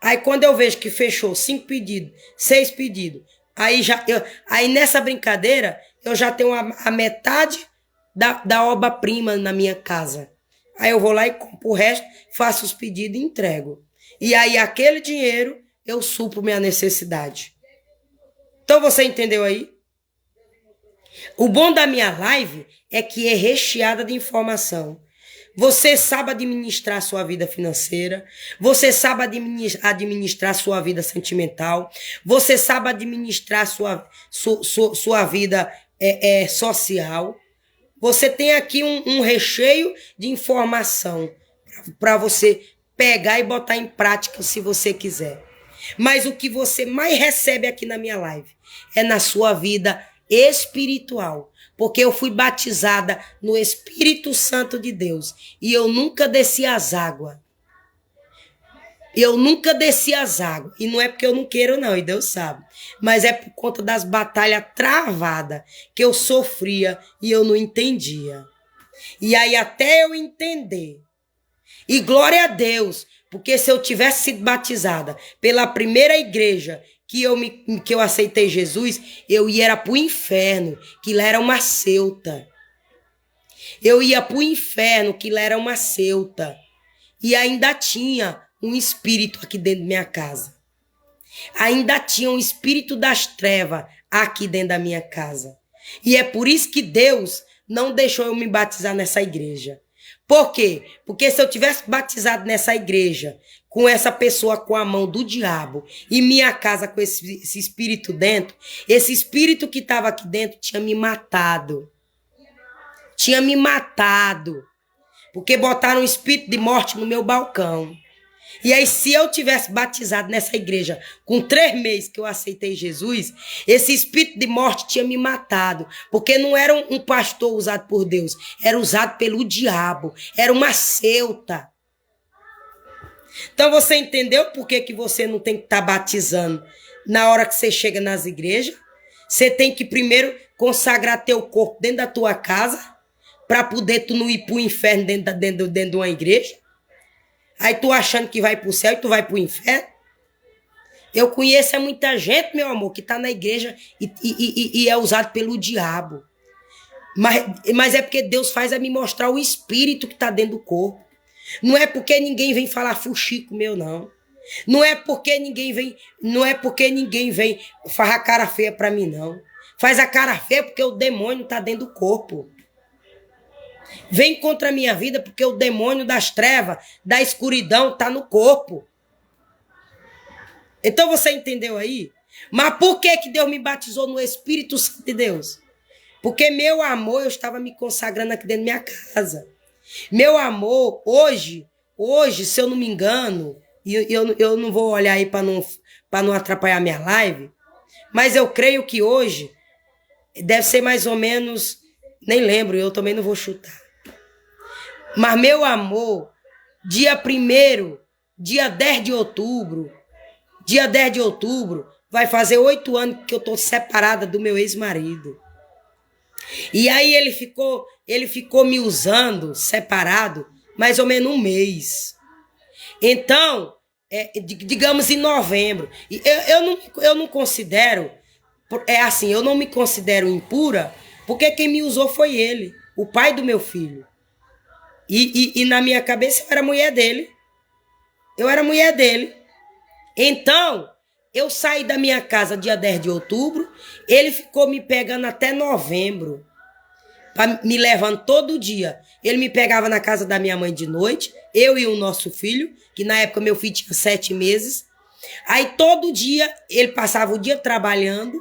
Aí quando eu vejo que fechou 5 pedidos, 6 pedidos, aí nessa brincadeira eu já tenho a metade da obra-prima na minha casa. Aí eu vou lá e compro o resto, faço os pedidos e entrego. E aí aquele dinheiro eu supro minha necessidade. Então você entendeu aí? O bom da minha live é que é recheada de informação. Você sabe administrar a sua vida financeira, você sabe administrar a sua vida sentimental, você sabe administrar sua vida social. Você tem aqui um recheio de informação para você pegar e botar em prática se você quiser. Mas o que você mais recebe aqui na minha live é na sua vida espiritual. Porque eu fui batizada no Espírito Santo de Deus e eu nunca desci as águas. Eu nunca desci as águas. E não é porque eu não quero, não, e Deus sabe. Mas é por conta das batalhas travadas que eu sofria e eu não entendia. E aí até eu entender. E glória a Deus, porque se eu tivesse sido batizada pela primeira igreja que eu aceitei Jesus, eu ia para o inferno, que lá era uma seuta. Eu ia para o inferno, que lá era uma seuta. E ainda tinha um espírito aqui dentro da minha casa. Ainda tinha um espírito das trevas aqui dentro da minha casa. E é por isso que Deus não deixou eu me batizar nessa igreja. Por quê? Porque se eu tivesse batizado nessa igreja, com essa pessoa com a mão do diabo, e minha casa com esse espírito dentro, esse espírito que estava aqui dentro tinha me matado. Tinha me matado. Porque botaram um espírito de morte no meu balcão. E aí, se eu tivesse batizado nessa igreja com 3 meses que eu aceitei Jesus, esse espírito de morte tinha me matado. Porque não era um pastor usado por Deus, era usado pelo diabo. Era uma seuta. Então, você entendeu por que você não tem que estar batizando na hora que você chega nas igrejas? Você tem que primeiro consagrar teu corpo dentro da tua casa para poder tu não ir para o inferno dentro de uma igreja. Aí tu achando que vai pro céu e tu vai pro inferno. Eu conheço muita gente, meu amor, que tá na igreja e é usado pelo diabo. Mas é porque Deus faz me mostrar o espírito que tá dentro do corpo. Não é porque ninguém vem falar fuxico meu, não. Não é porque ninguém vem farrar a cara feia pra mim, não. Faz a cara feia porque o demônio tá dentro do corpo. Vem contra a minha vida porque o demônio das trevas, da escuridão, tá no corpo. Então você entendeu aí? Mas por que Deus me batizou no Espírito Santo de Deus? Porque meu amor, eu estava me consagrando aqui dentro da minha casa. Meu amor, hoje, se eu não me engano, e eu não vou olhar aí para não atrapalhar minha live, mas eu creio que hoje deve ser mais ou menos, nem lembro, eu também não vou chutar. Mas, meu amor, dia 10 de outubro, vai fazer 8 anos que eu tô separada do meu ex-marido. E aí ele ficou me usando separado mais ou menos um mês. Então, digamos em novembro. E eu não considero, eu não me considero impura, porque quem me usou foi ele, o pai do meu filho. E na minha cabeça eu era mulher dele. Então, eu saí da minha casa dia 10 de outubro, ele ficou me pegando até novembro, me levando todo dia. Ele me pegava na casa da minha mãe de noite, eu e o nosso filho, que na época meu filho tinha 7 meses. Aí todo dia, ele passava o dia trabalhando,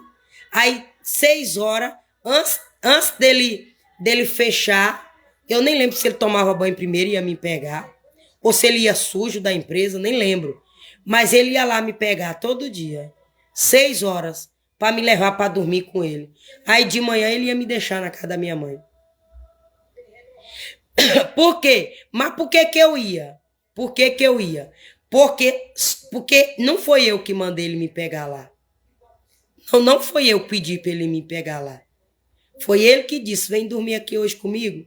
aí 6 horas, antes dele fechar, eu nem lembro se ele tomava banho primeiro e ia me pegar, ou se ele ia sujo da empresa, nem lembro. Mas ele ia lá me pegar todo dia, 6 horas, para me levar para dormir com ele. Aí de manhã ele ia me deixar na casa da minha mãe. Por quê? Mas por que eu ia? Porque não foi eu que mandei ele me pegar lá. Não foi eu que pedi para ele me pegar lá. Foi ele que disse, vem dormir aqui hoje comigo.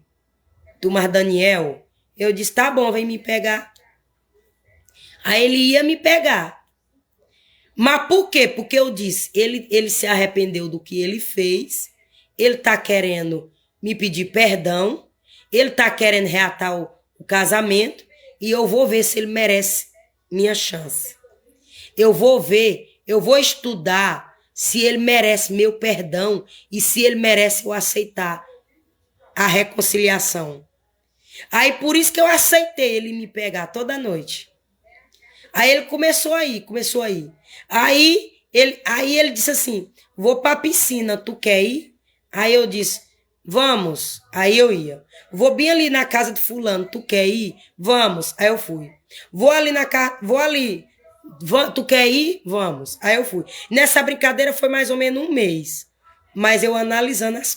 Tomás Daniel. Eu disse, tá bom, vem me pegar. Aí ele ia me pegar. Mas por quê? Porque eu disse, ele se arrependeu do que ele fez, ele tá querendo me pedir perdão, ele tá querendo reatar o casamento, e eu vou ver se ele merece minha chance. Eu vou estudar se ele merece meu perdão e se ele merece eu aceitar a reconciliação. Aí por isso que eu aceitei ele me pegar toda noite. Aí ele começou aí. Aí ele disse assim, vou pra piscina, tu quer ir? Aí eu disse, vamos. Aí eu ia. Vou bem ali na casa de fulano, tu quer ir? Vamos. Aí eu fui. Vou ali. Tu quer ir? Vamos. Aí eu fui. Nessa brincadeira foi mais ou menos um mês. Mas eu analisando as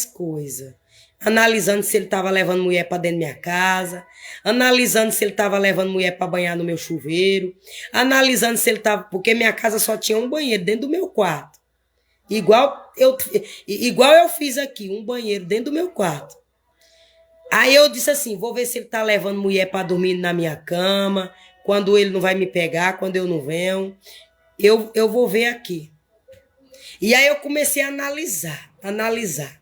coisas. Analisando se ele estava levando mulher para dentro da minha casa, analisando se ele estava levando mulher para banhar no meu chuveiro, analisando se ele estava... Porque minha casa só tinha um banheiro dentro do meu quarto. Igual eu fiz aqui, um banheiro dentro do meu quarto. Aí eu disse assim, vou ver se ele está levando mulher para dormir na minha cama, quando ele não vai me pegar, quando eu não venho. Eu vou ver aqui. E aí eu comecei a analisar.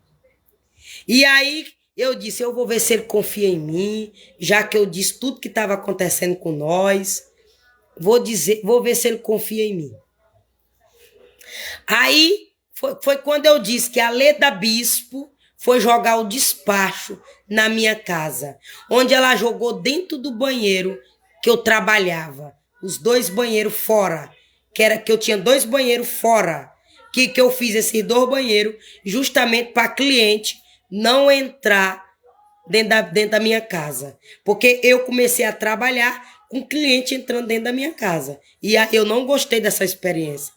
E aí eu disse, eu vou ver se ele confia em mim, já que eu disse tudo que estava acontecendo com nós. Vou ver se ele confia em mim. Aí foi quando eu disse que a Leda Bispo foi jogar o despacho na minha casa, onde ela jogou dentro do banheiro que eu trabalhava, os 2 banheiros fora, que eu tinha 2 banheiros fora, que eu fiz esses 2 banheiros justamente para cliente não entrar dentro da minha casa. Porque eu comecei a trabalhar com cliente entrando dentro da minha casa. E eu não gostei dessa experiência.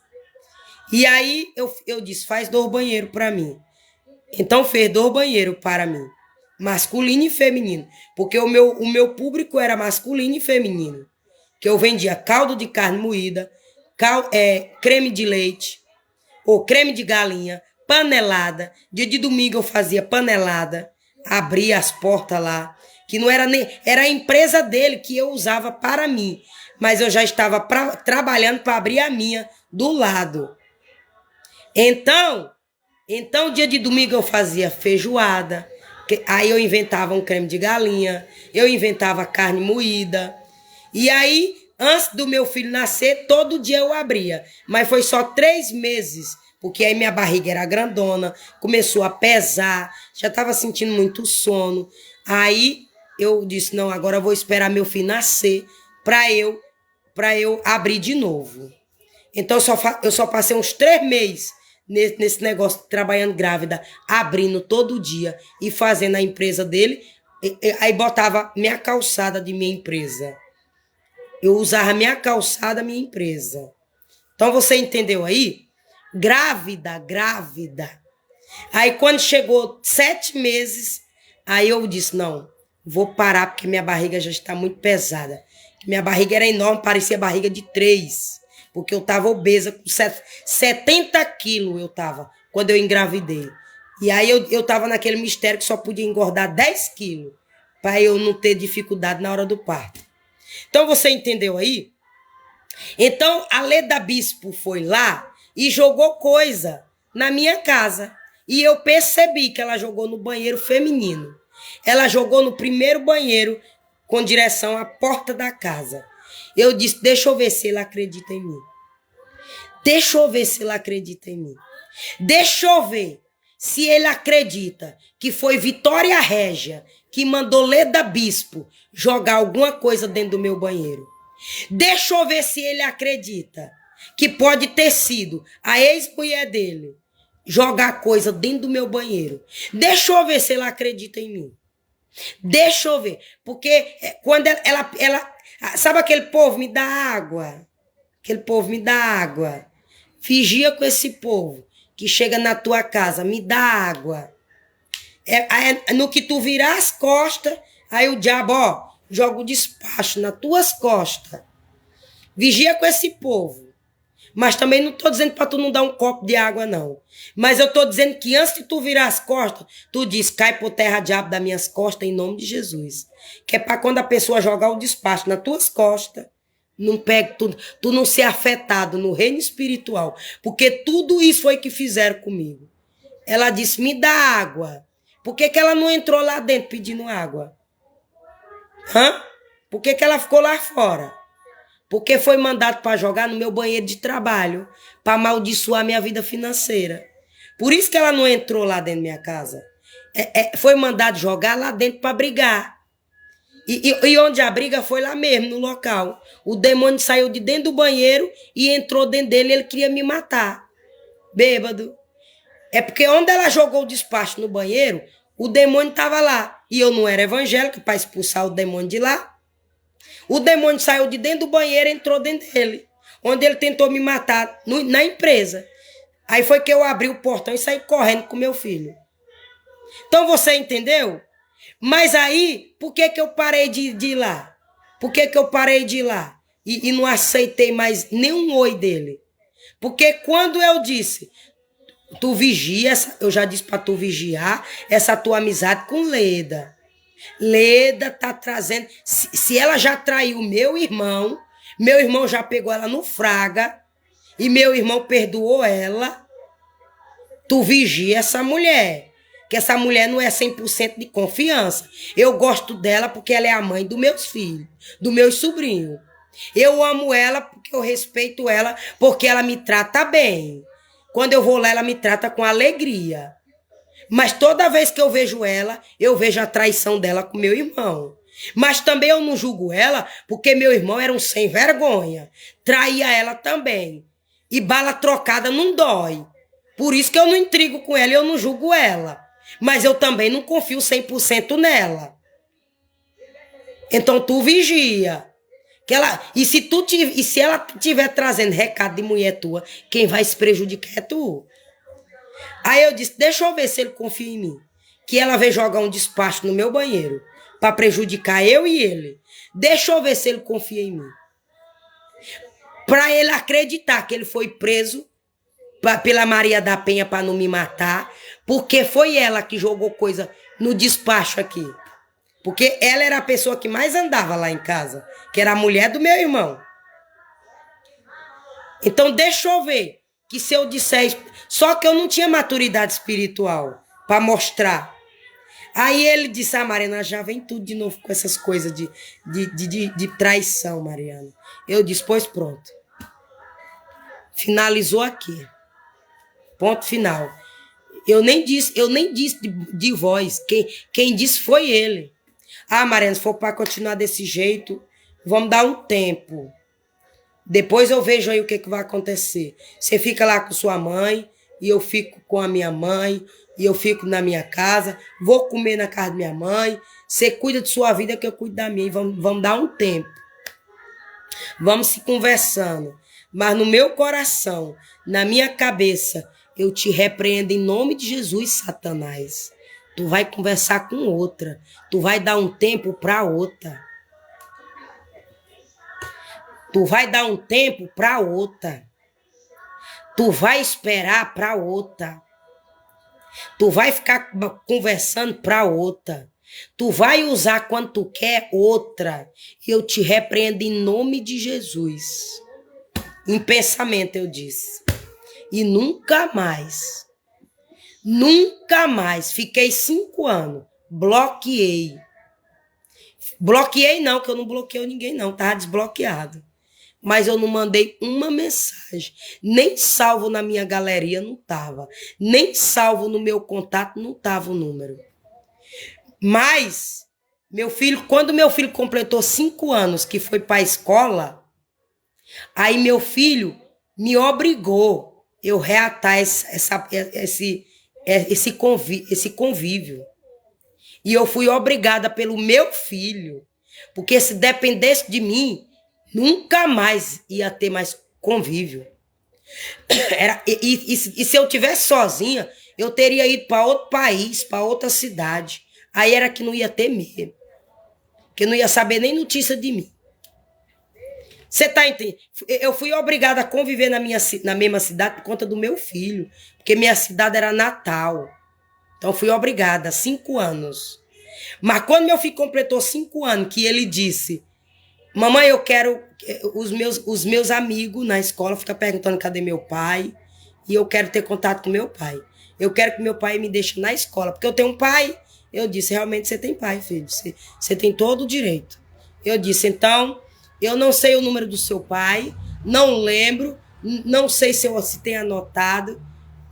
E aí eu disse, faz 2 banheiros para mim. Então fez 2 banheiros para mim. Masculino e feminino. Porque o meu público era masculino e feminino. Que eu vendia caldo de carne moída, creme de leite, ou creme de galinha, panelada. Dia de domingo eu fazia panelada, abria as portas lá, que não era nem... Era a empresa dele que eu usava para mim, mas eu já estava trabalhando para abrir a minha do lado. Então, dia de domingo eu fazia feijoada, aí eu inventava um creme de galinha, eu inventava carne moída. E aí, antes do meu filho nascer, todo dia eu abria, mas foi só 3 meses, porque aí minha barriga era grandona, começou a pesar, já estava sentindo muito sono. Aí eu disse, não, agora eu vou esperar meu filho nascer para eu abrir de novo. Então eu só passei uns 3 meses nesse negócio, trabalhando grávida, abrindo todo dia e fazendo a empresa dele. Aí botava minha calçada de minha empresa. Eu usava minha calçada, minha empresa. Então você entendeu aí? Grávida. Aí quando chegou 7 meses, Aí eu disse, não, vou parar porque minha barriga já está muito pesada. Minha barriga era enorme, parecia barriga de 3, porque eu estava obesa, com 70 quilos eu estava, quando eu engravidei. E aí eu estava naquele mistério que só podia engordar 10 quilos, para eu não ter dificuldade na hora do parto. Então você entendeu aí? Então a Leda Bispo foi lá e jogou coisa na minha casa. E eu percebi que ela jogou no banheiro feminino. Ela jogou no primeiro banheiro com direção à porta da casa. Eu disse, deixa eu ver se ele acredita em mim. Deixa eu ver se ele acredita em mim. Deixa eu ver se ele acredita que foi Vitória Régia que mandou Leda Bispo jogar alguma coisa dentro do meu banheiro. Deixa eu ver se ele acredita que pode ter sido a ex-mulher dele jogar coisa dentro do meu banheiro. Deixa eu ver se ela acredita em mim. Deixa eu ver. Porque quando ela sabe aquele povo, me dá água. Aquele povo, me dá água. Vigia com esse povo que chega na tua casa, me dá água. No que tu virar as costas, aí o diabo, ó, joga o despacho nas tuas costas. Vigia com esse povo. Mas também não estou dizendo para tu não dar um copo de água, não. Mas eu estou dizendo que antes de tu virar as costas, tu diz, cai por terra, diabo, das minhas costas, em nome de Jesus. Que é para quando a pessoa jogar o despacho nas tuas costas, não pegue tu não ser afetado no reino espiritual. Porque tudo isso foi que fizeram comigo. Ela disse, me dá água. Por que ela não entrou lá dentro pedindo água? Por que ela ficou lá fora? Porque foi mandado para jogar no meu banheiro de trabalho, para amaldiçoar minha vida financeira. Por isso que ela não entrou lá dentro da minha casa. Foi mandado jogar lá dentro para brigar. E onde a briga foi lá mesmo, no local. O demônio saiu de dentro do banheiro e entrou dentro dele, ele queria me matar. Bêbado. É porque onde ela jogou o despacho no banheiro, o demônio estava lá. E eu não era evangélica para expulsar o demônio de lá. O demônio saiu de dentro do banheiro e entrou dentro dele. Onde ele tentou me matar na empresa. Aí foi que eu abri o portão e saí correndo com meu filho. Então você entendeu? Mas aí, por que eu parei de ir lá? Por que eu parei de ir lá? E não aceitei mais nenhum oi dele? Porque quando eu disse, tu vigia, eu já disse para tu vigiar essa tua amizade com Leda. Leda tá trazendo, se ela já traiu meu irmão já pegou ela no fraga e meu irmão perdoou ela, tu vigia essa mulher, que essa mulher não é 100% de confiança. Eu gosto dela porque ela é a mãe dos meus filhos, dos meus sobrinhos. Eu amo ela porque eu respeito ela, porque ela me trata bem. Quando eu vou lá, ela me trata com alegria. Mas toda vez que eu vejo ela, eu vejo a traição dela com meu irmão. Mas também eu não julgo ela, porque meu irmão era um sem vergonha. Traía ela também. E bala trocada não dói. Por isso que eu não intrigo com ela e eu não julgo ela. Mas eu também não confio 100% nela. Então tu vigia. E se ela estiver trazendo recado de mulher tua, quem vai se prejudicar é tu. Aí eu disse, deixa eu ver se ele confia em mim. Que ela veio jogar um despacho no meu banheiro para prejudicar eu e ele. Deixa eu ver se ele confia em mim. Para ele acreditar que ele foi preso pela Maria da Penha para não me matar, porque foi ela que jogou coisa no despacho aqui. Porque ela era a pessoa que mais andava lá em casa, que era a mulher do meu irmão. Então deixa eu ver. Que se eu disser... Só que eu não tinha maturidade espiritual para mostrar. Aí ele disse, Mariana, já vem tudo de novo com essas coisas de traição, Mariana. Eu disse, pois pronto. Finalizou aqui. Ponto final. Eu nem disse de voz. Quem disse foi ele. Mariana, se for para continuar desse jeito, vamos dar um tempo. Depois eu vejo aí o que vai acontecer. Você fica lá com sua mãe, e eu fico com a minha mãe, e eu fico na minha casa, vou comer na casa da minha mãe, você cuida de sua vida que eu cuido da minha, e vamos dar um tempo. Vamos se conversando. Mas no meu coração, na minha cabeça, eu te repreendo em nome de Jesus, Satanás. Tu vai conversar com outra. Tu vai dar um tempo para outra. Tu vai dar um tempo para outra. Tu vai esperar para outra. Tu vai ficar conversando para outra. Tu vai usar quando tu quer outra. Eu te repreendo em nome de Jesus. Em pensamento eu disse. E nunca mais. Nunca mais. Fiquei 5 anos. Bloqueei. Bloqueei não, que eu não bloqueei ninguém não. Tava desbloqueado. Mas eu não mandei uma mensagem. Nem salvo na minha galeria não tava. Nem salvo no meu contato não tava o número. Mas, quando meu filho completou 5 anos, que foi para a escola, aí meu filho me obrigou eu reatar esse convívio. E eu fui obrigada pelo meu filho. Porque se dependesse de mim, nunca mais ia ter mais convívio. E se eu tivesse sozinha, eu teria ido para outro país, para outra cidade. Aí era que não ia ter mesmo. Que não ia saber nem notícia de mim. Você tá entendendo? Eu fui obrigada a conviver na mesma cidade por conta do meu filho. Porque minha cidade era Natal. Então fui obrigada, 5 anos. Mas quando meu filho completou 5 anos, que ele disse... Mamãe, eu quero... Os meus amigos na escola ficam perguntando cadê meu pai. E eu quero ter contato com meu pai. Eu quero que meu pai me deixe na escola. Porque eu tenho um pai. Eu disse, realmente você tem pai, filho. Você tem todo o direito. Eu disse, então, eu não sei o número do seu pai. Não lembro. Não sei se tem anotado.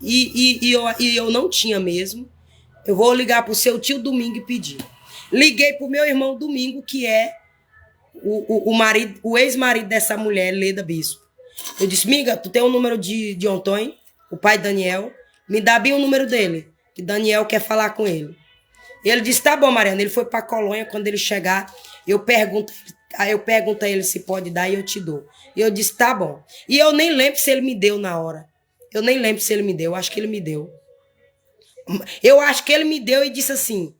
E eu não tinha mesmo. Eu vou ligar pro seu tio Domingo e pedir. Liguei pro meu irmão Domingo, que é o ex-marido dessa mulher, Leda Bispo. Eu disse, miga, tu tem o número de Antônio, o pai Daniel, me dá bem o número dele, que Daniel quer falar com ele. E ele disse, tá bom, Mariana. Ele foi pra Colônia, quando ele chegar, eu pergunto a ele se pode dar e eu te dou. E eu disse, tá bom. E eu nem lembro se ele me deu na hora. Eu nem lembro se ele me deu, acho que ele me deu. Eu acho que ele me deu e disse assim,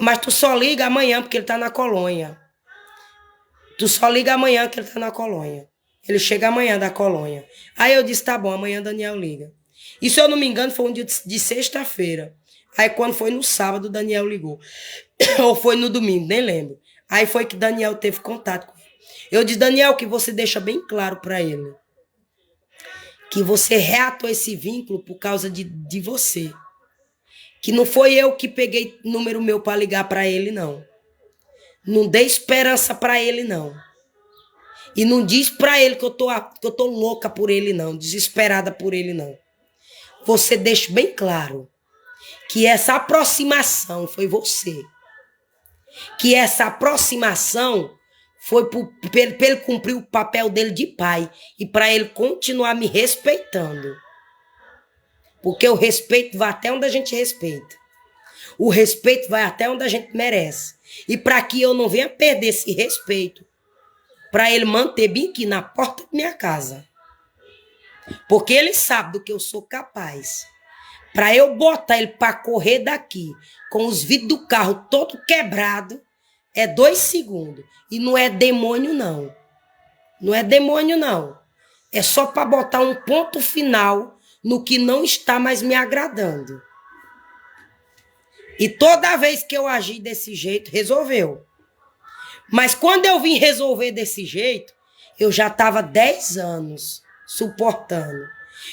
mas tu só liga amanhã, porque ele tá na Colônia. Tu só liga amanhã que ele tá na Colônia. Ele chega amanhã da Colônia. Aí eu disse, tá bom, amanhã Daniel liga. E se eu não me engano, foi um dia de sexta-feira. Aí quando foi no sábado, Daniel ligou. Ou foi no domingo, nem lembro. Aí foi que Daniel teve contato com ele. Eu disse, Daniel, que você deixa bem claro para ele. Que você reatou esse vínculo por causa de você. Que não foi eu que peguei número meu para ligar para ele, não. Não dê esperança para ele, não. E não diz para ele que eu tô louca por ele, não. Desesperada por ele, não. Você deixa bem claro que essa aproximação foi você. Que essa aproximação foi para ele cumprir o papel dele de pai. E para ele continuar me respeitando. Porque o respeito vai até onde a gente respeita. O respeito vai até onde a gente merece. E para que eu não venha perder esse respeito, para ele manter bem aqui na porta da minha casa. Porque ele sabe do que eu sou capaz. Para eu botar ele para correr daqui, com os vidros do carro todo quebrado, é 2 segundos. E não é demônio, não. Não é demônio, não. É só para botar um ponto final no que não está mais me agradando. E toda vez que eu agi desse jeito, resolveu. Mas quando eu vim resolver desse jeito, eu já estava 10 anos suportando.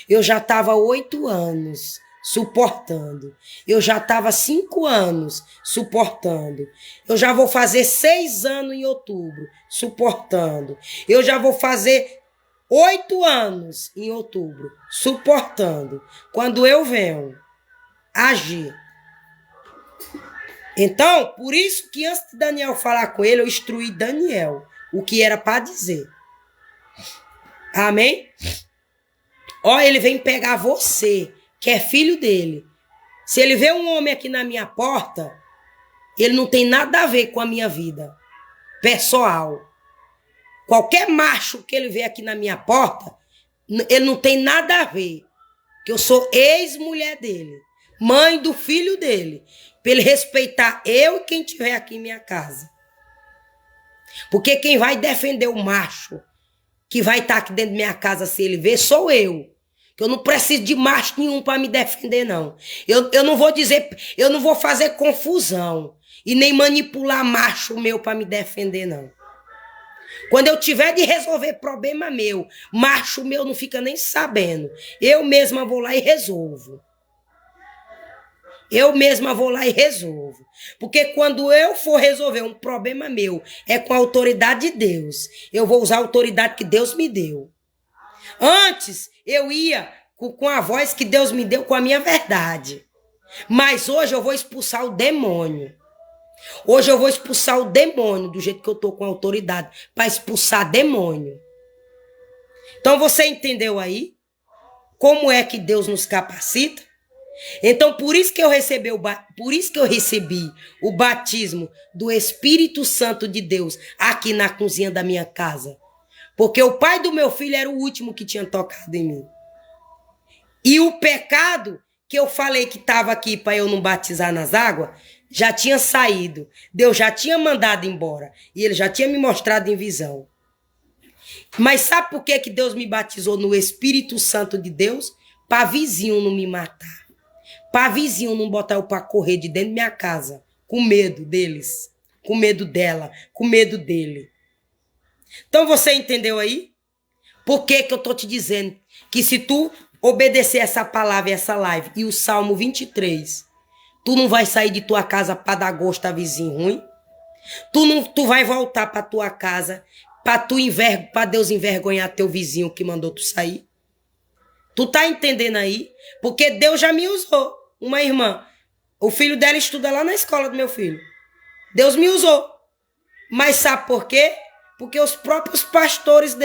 Eu já estava 8 anos suportando. Eu já estava 5 anos suportando. Eu já vou fazer 6 anos em outubro suportando. Eu já vou fazer 8 anos em outubro suportando. Quando eu venho agir. Então, por isso que antes de Daniel falar com ele, eu instruí Daniel o que era para dizer. Amém? Ó, ele vem pegar você, que é filho dele. Se ele vê um homem aqui na minha porta, ele não tem nada a ver com a minha vida pessoal. Qualquer macho que ele vê aqui na minha porta, ele não tem nada a ver. Que eu sou ex-mulher dele. mãe do filho dele, para ele respeitar eu e quem tiver aqui em minha casa. Porque quem vai defender o macho que vai estar aqui dentro da minha casa se ele ver sou eu. Que eu não preciso de macho nenhum para me defender, não. Eu não vou dizer, eu não vou fazer confusão e nem manipular macho meu para me defender, não. Quando eu tiver de resolver problema meu, macho meu não fica nem sabendo. Eu mesma vou lá e resolvo. Eu mesma vou lá e resolvo. Porque quando eu for resolver um problema meu, é com a autoridade de Deus. Eu vou usar a autoridade que Deus me deu. Antes, eu ia com a voz que Deus me deu, com a minha verdade. Mas hoje eu vou expulsar o demônio. Hoje eu vou expulsar o demônio do jeito que eu tô com a autoridade. Para expulsar demônio. Então você entendeu aí? Como é que Deus nos capacita? Então, por isso que eu recebi o batismo do Espírito Santo de Deus aqui na cozinha da minha casa. Porque o pai do meu filho era o último que tinha tocado em mim. E o pecado que eu falei que estava aqui para eu não batizar nas águas, já tinha saído. Deus já tinha mandado embora. E ele já tinha me mostrado em visão. Mas sabe por que Deus me batizou no Espírito Santo de Deus? Para vizinho não me matar. Para vizinho não botar eu para correr de dentro da minha casa, com medo deles, com medo dela, com medo dele. Então você entendeu aí? Por que eu tô te dizendo que se tu obedecer essa palavra e essa live e o Salmo 23, tu não vai sair de tua casa para dar gosto a vizinho ruim? Tu vai voltar para tua casa para Deus envergonhar teu vizinho que mandou tu sair? Tu tá entendendo aí? Porque Deus já me usou. Uma irmã, o filho dela estuda lá na escola do meu filho. Deus me usou. Mas sabe por quê? Porque os próprios pastores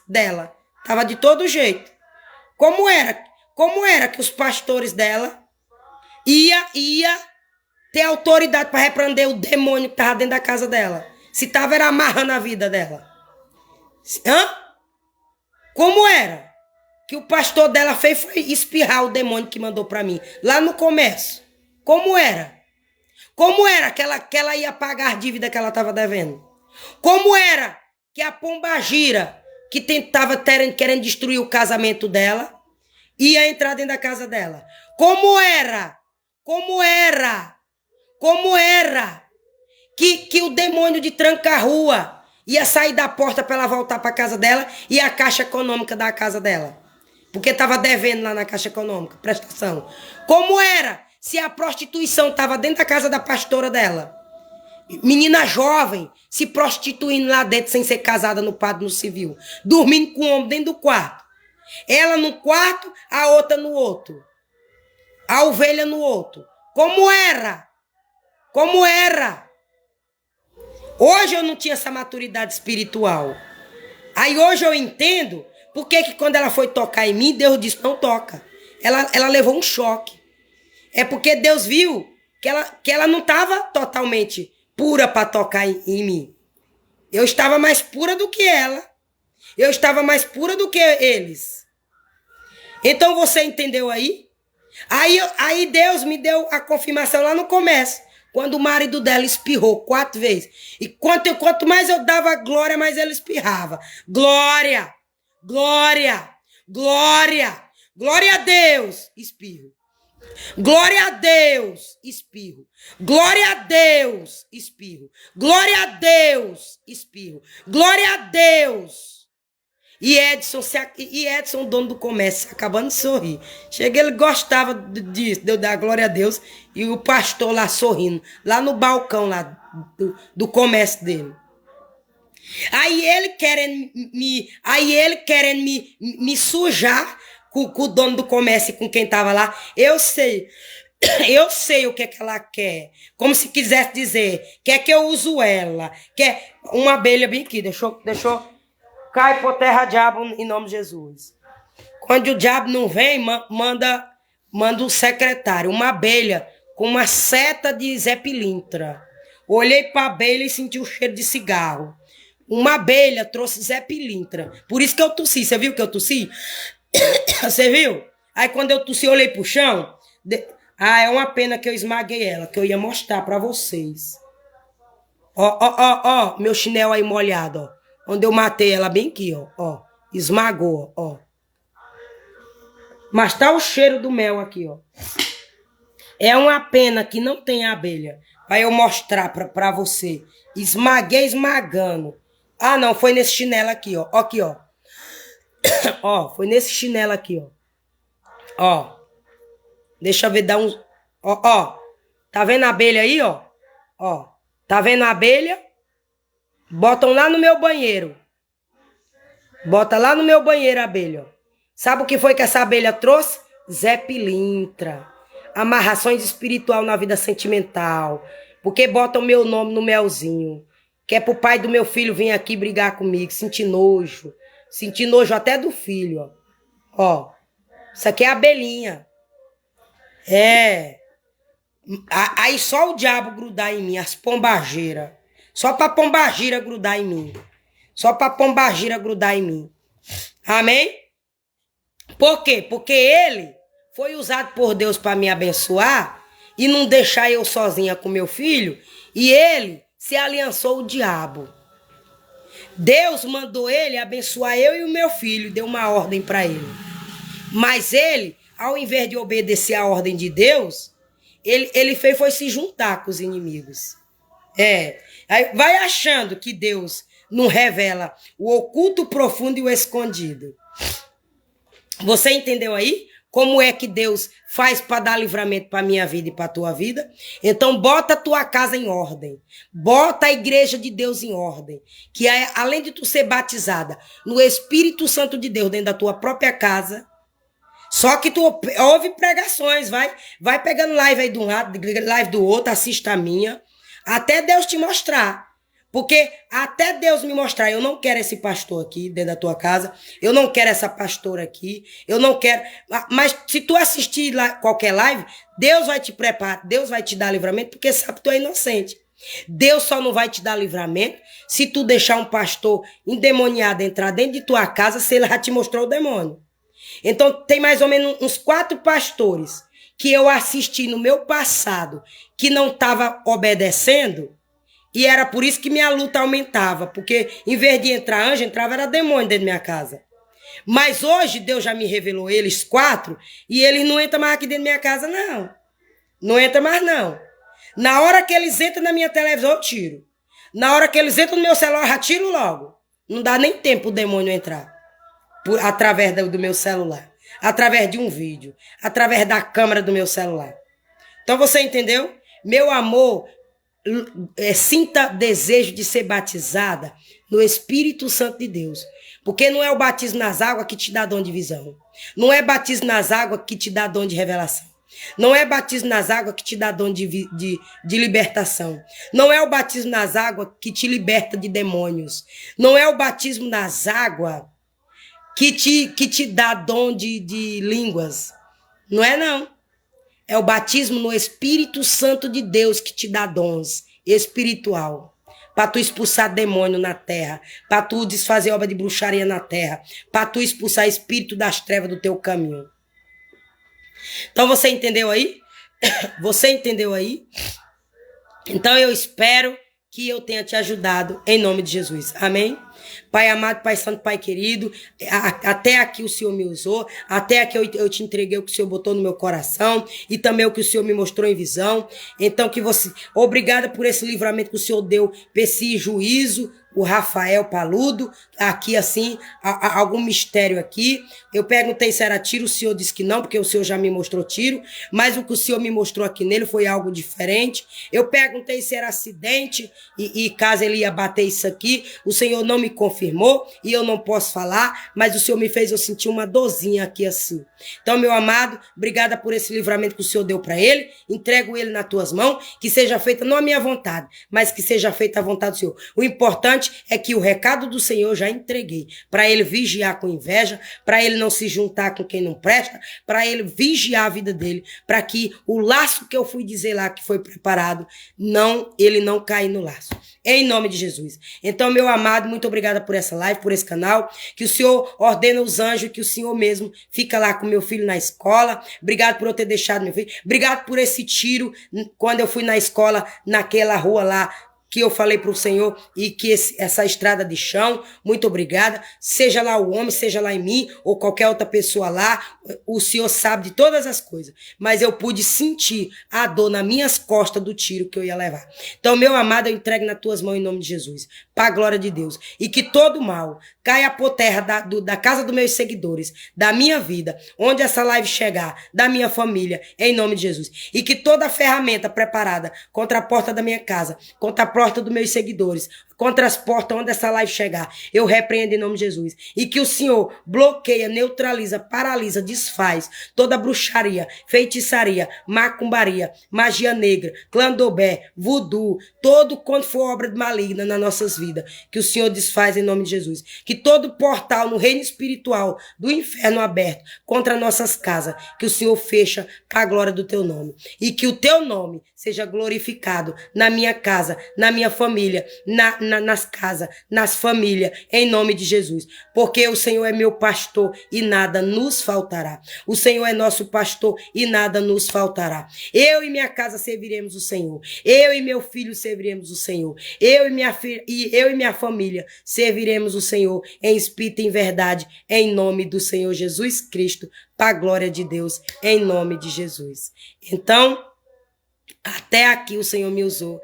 dela, tava de todo jeito. Como era que os pastores dela ia ter autoridade para repreender o demônio que tava dentro da casa dela? Se tava era amarrando a vida dela. Como era? Que o pastor dela fez foi espirrar o demônio que mandou para mim, lá no comércio. Como era? Como era que ela ia pagar a dívida que ela estava devendo? Como era que a pombagira, que tentava querendo destruir o casamento dela, ia entrar dentro da casa dela? Como era? Que o demônio de tranca-rua ia sair da porta para ela voltar para casa dela e a caixa econômica da casa dela? Porque estava devendo lá na Caixa Econômica, prestação. Como era se a prostituição estava dentro da casa da pastora dela? Menina jovem se prostituindo lá dentro sem ser casada no padre no civil. Dormindo com o homem dentro do quarto. Ela no quarto, a outra no outro. A ovelha no outro. Como era? Hoje eu não tinha essa maturidade espiritual. Aí hoje eu entendo... Por que quando ela foi tocar em mim, Deus disse, não toca. Ela levou um choque. É porque Deus viu que ela não estava totalmente pura para tocar em mim. Eu estava mais pura do que ela. Eu estava mais pura do que eles. Então você entendeu aí? Aí Deus me deu a confirmação lá no começo. Quando o marido dela espirrou 4 vezes. E quanto mais eu dava glória, mais ele espirrava. Glória! Glória a Deus, espirro. Glória a Deus, espirro. Glória a Deus, espirro. Glória a Deus, espirro. Glória a Deus. E Edson, dono do comércio, acabando de sorrir. Chega, ele gostava disso, de eu dar glória a Deus. E o pastor lá sorrindo, lá no balcão lá do comércio dele. Aí ele querendo me sujar com o dono do comércio e com quem tava lá. Eu sei o que ela quer. Como se quisesse dizer, quer que eu uso ela. Quer uma abelha bem aqui, deixou cai por terra diabo em nome de Jesus. Quando o diabo não vem, manda um secretário, uma abelha com uma seta de Zé Pilintra. Olhei para a abelha e senti o cheiro de cigarro. Uma abelha trouxe Zé Pilintra. Por isso que eu tossi. Você viu que eu tossi? Você viu? Aí quando eu tossi, eu olhei pro chão. Ah, é uma pena que eu esmaguei ela, que eu ia mostrar pra vocês. Ó, ó, ó, ó, meu chinelo aí molhado, ó. Onde eu matei ela bem aqui, ó. Ó, esmagou, ó. Mas tá o cheiro do mel aqui, ó. É uma pena que não tem abelha. Pra eu mostrar pra você. Esmaguei esmagando. Ah, não, foi nesse chinelo aqui, ó. Aqui, ó. Ó, foi nesse chinelo aqui, ó. Ó. Deixa eu ver, dar uns... Ó, ó. Tá vendo a abelha aí, ó? Ó. Tá vendo a abelha? Botam lá no meu banheiro. Bota lá no meu banheiro a abelha, ó. Sabe o que foi que essa abelha trouxe? Zé Pilintra. Amarrações espiritual na vida sentimental. Porque botam meu nome no melzinho. Que é pro pai do meu filho vir aqui brigar comigo. Sentir nojo. Sentir nojo até do filho, ó. Ó. Isso aqui é abelhinha. É. Aí só o diabo grudar em mim. As pombageiras. Só pra pombagira grudar em mim. Só pra pombagira grudar em mim. Amém? Por quê? Porque ele foi usado por Deus para me abençoar e não deixar eu sozinha com meu filho, e ele se aliançou o diabo. Deus mandou ele abençoar eu e o meu filho, deu uma ordem para ele. Mas ele, ao invés de obedecer a ordem de Deus, ele foi se juntar com os inimigos. Aí vai achando que Deus não revela o oculto, o profundo e o escondido. Você entendeu aí? Como é que Deus faz para dar livramento para minha vida e para tua vida? Então bota a tua casa em ordem. Bota a igreja de Deus em ordem. Que é, além de tu ser batizada no Espírito Santo de Deus dentro da tua própria casa, só que tu ouve pregações, vai pegando live aí de um lado, live do outro, assista a minha, até Deus te mostrar. Porque até Deus me mostrar, eu não quero esse pastor aqui dentro da tua casa, eu não quero essa pastora aqui, eu não quero... Mas se tu assistir qualquer live, Deus vai te preparar, Deus vai te dar livramento, porque sabe que tu é inocente. Deus só não vai te dar livramento se tu deixar um pastor endemoniado entrar dentro de tua casa, se ele já te mostrou o demônio. Então tem mais ou menos uns 4 pastores que eu assisti no meu passado, que não estava obedecendo. E era por isso que minha luta aumentava. Porque em vez de entrar anjo, entrava era demônio dentro da minha casa. Mas hoje Deus já me revelou eles 4. E eles não entram mais aqui dentro da minha casa, não. Não entra mais, não. Na hora que eles entram na minha televisão, eu tiro. Na hora que eles entram no meu celular, eu já tiro logo. Não dá nem tempo o demônio entrar. Através do meu celular. Através de um vídeo. Através da câmera do meu celular. Então você entendeu? Meu amor... sinta desejo de ser batizada no Espírito Santo de Deus. Porque não é o batismo nas águas que te dá dom de visão. Não é batismo nas águas que te dá dom de revelação. Não é batismo nas águas que te dá dom de libertação. Não é o batismo nas águas que te liberta de demônios. Não é o batismo nas águas que te dá dom de línguas. Não é, não. É o batismo no Espírito Santo de Deus que te dá dons espiritual. Para tu expulsar demônio na terra. Para tu desfazer obra de bruxaria na terra. Para tu expulsar espírito das trevas do teu caminho. Então você entendeu aí? Você entendeu aí? Então eu espero que eu tenha te ajudado em nome de Jesus. Amém? Pai amado, Pai santo, Pai querido, até aqui o Senhor me usou, até aqui eu te entreguei o que o Senhor botou no meu coração e também o que o Senhor me mostrou em visão. Então que você, obrigada por esse livramento que o Senhor deu, por esse juízo, o Rafael Paludo, aqui assim, algum mistério aqui. Eu perguntei se era tiro, o Senhor disse que não, porque o Senhor já me mostrou tiro, mas o que o Senhor me mostrou aqui nele foi algo diferente. Eu perguntei se era acidente, e caso ele ia bater isso aqui, o Senhor não me confirmou, e eu não posso falar, mas o Senhor me fez eu sentir uma dorzinha aqui assim. Então, meu amado, obrigada por esse livramento que o Senhor deu para ele, entrego ele nas tuas mãos, que seja feita não a minha vontade, mas que seja feita a vontade do Senhor. O importante é que o recado do Senhor eu já entreguei, para ele vigiar com inveja, para ele não se juntar com quem não presta, para ele vigiar a vida dele, para que o laço que eu fui dizer lá que foi preparado, ele não caia no laço. Em nome de Jesus. Então, meu amado, muito obrigado obrigada por essa live, por esse canal. Que o Senhor ordena os anjos, que o Senhor mesmo fica lá com meu filho na escola. Obrigado por eu ter deixado meu filho. Obrigado por esse tiro quando eu fui na escola, naquela rua lá, que eu falei para o Senhor, e que essa estrada de chão, muito obrigada, seja lá o homem, seja lá em mim, ou qualquer outra pessoa lá, o Senhor sabe de todas as coisas, mas eu pude sentir a dor nas minhas costas do tiro que eu ia levar. Então, meu amado, eu entrego nas tuas mãos em nome de Jesus, para a glória de Deus, e que todo mal caia por terra da casa dos meus seguidores, da minha vida, onde essa live chegar, da minha família, em nome de Jesus, e que toda ferramenta preparada contra a porta da minha casa, contra a porta dos meus seguidores, contra as portas onde essa live chegar, eu repreendo em nome de Jesus. E que o Senhor bloqueia, neutraliza, paralisa, desfaz toda bruxaria, feitiçaria, macumbaria, magia negra, clandobé, voodoo, todo quanto for obra maligna nas nossas vidas, que o Senhor desfaz em nome de Jesus. Que todo portal no reino espiritual do inferno aberto contra nossas casas, que o Senhor fecha para a glória do teu nome. E que o teu nome seja glorificado na minha casa, na minha família, nas casas, nas famílias, em nome de Jesus. Porque o Senhor é meu pastor e nada nos faltará. O Senhor é nosso pastor e nada nos faltará. Eu e minha casa serviremos o Senhor. Eu e meu filho serviremos o Senhor. Eu e minha família serviremos o Senhor em espírito e em verdade, em nome do Senhor Jesus Cristo, para a glória de Deus, em nome de Jesus. Então, até aqui o Senhor me usou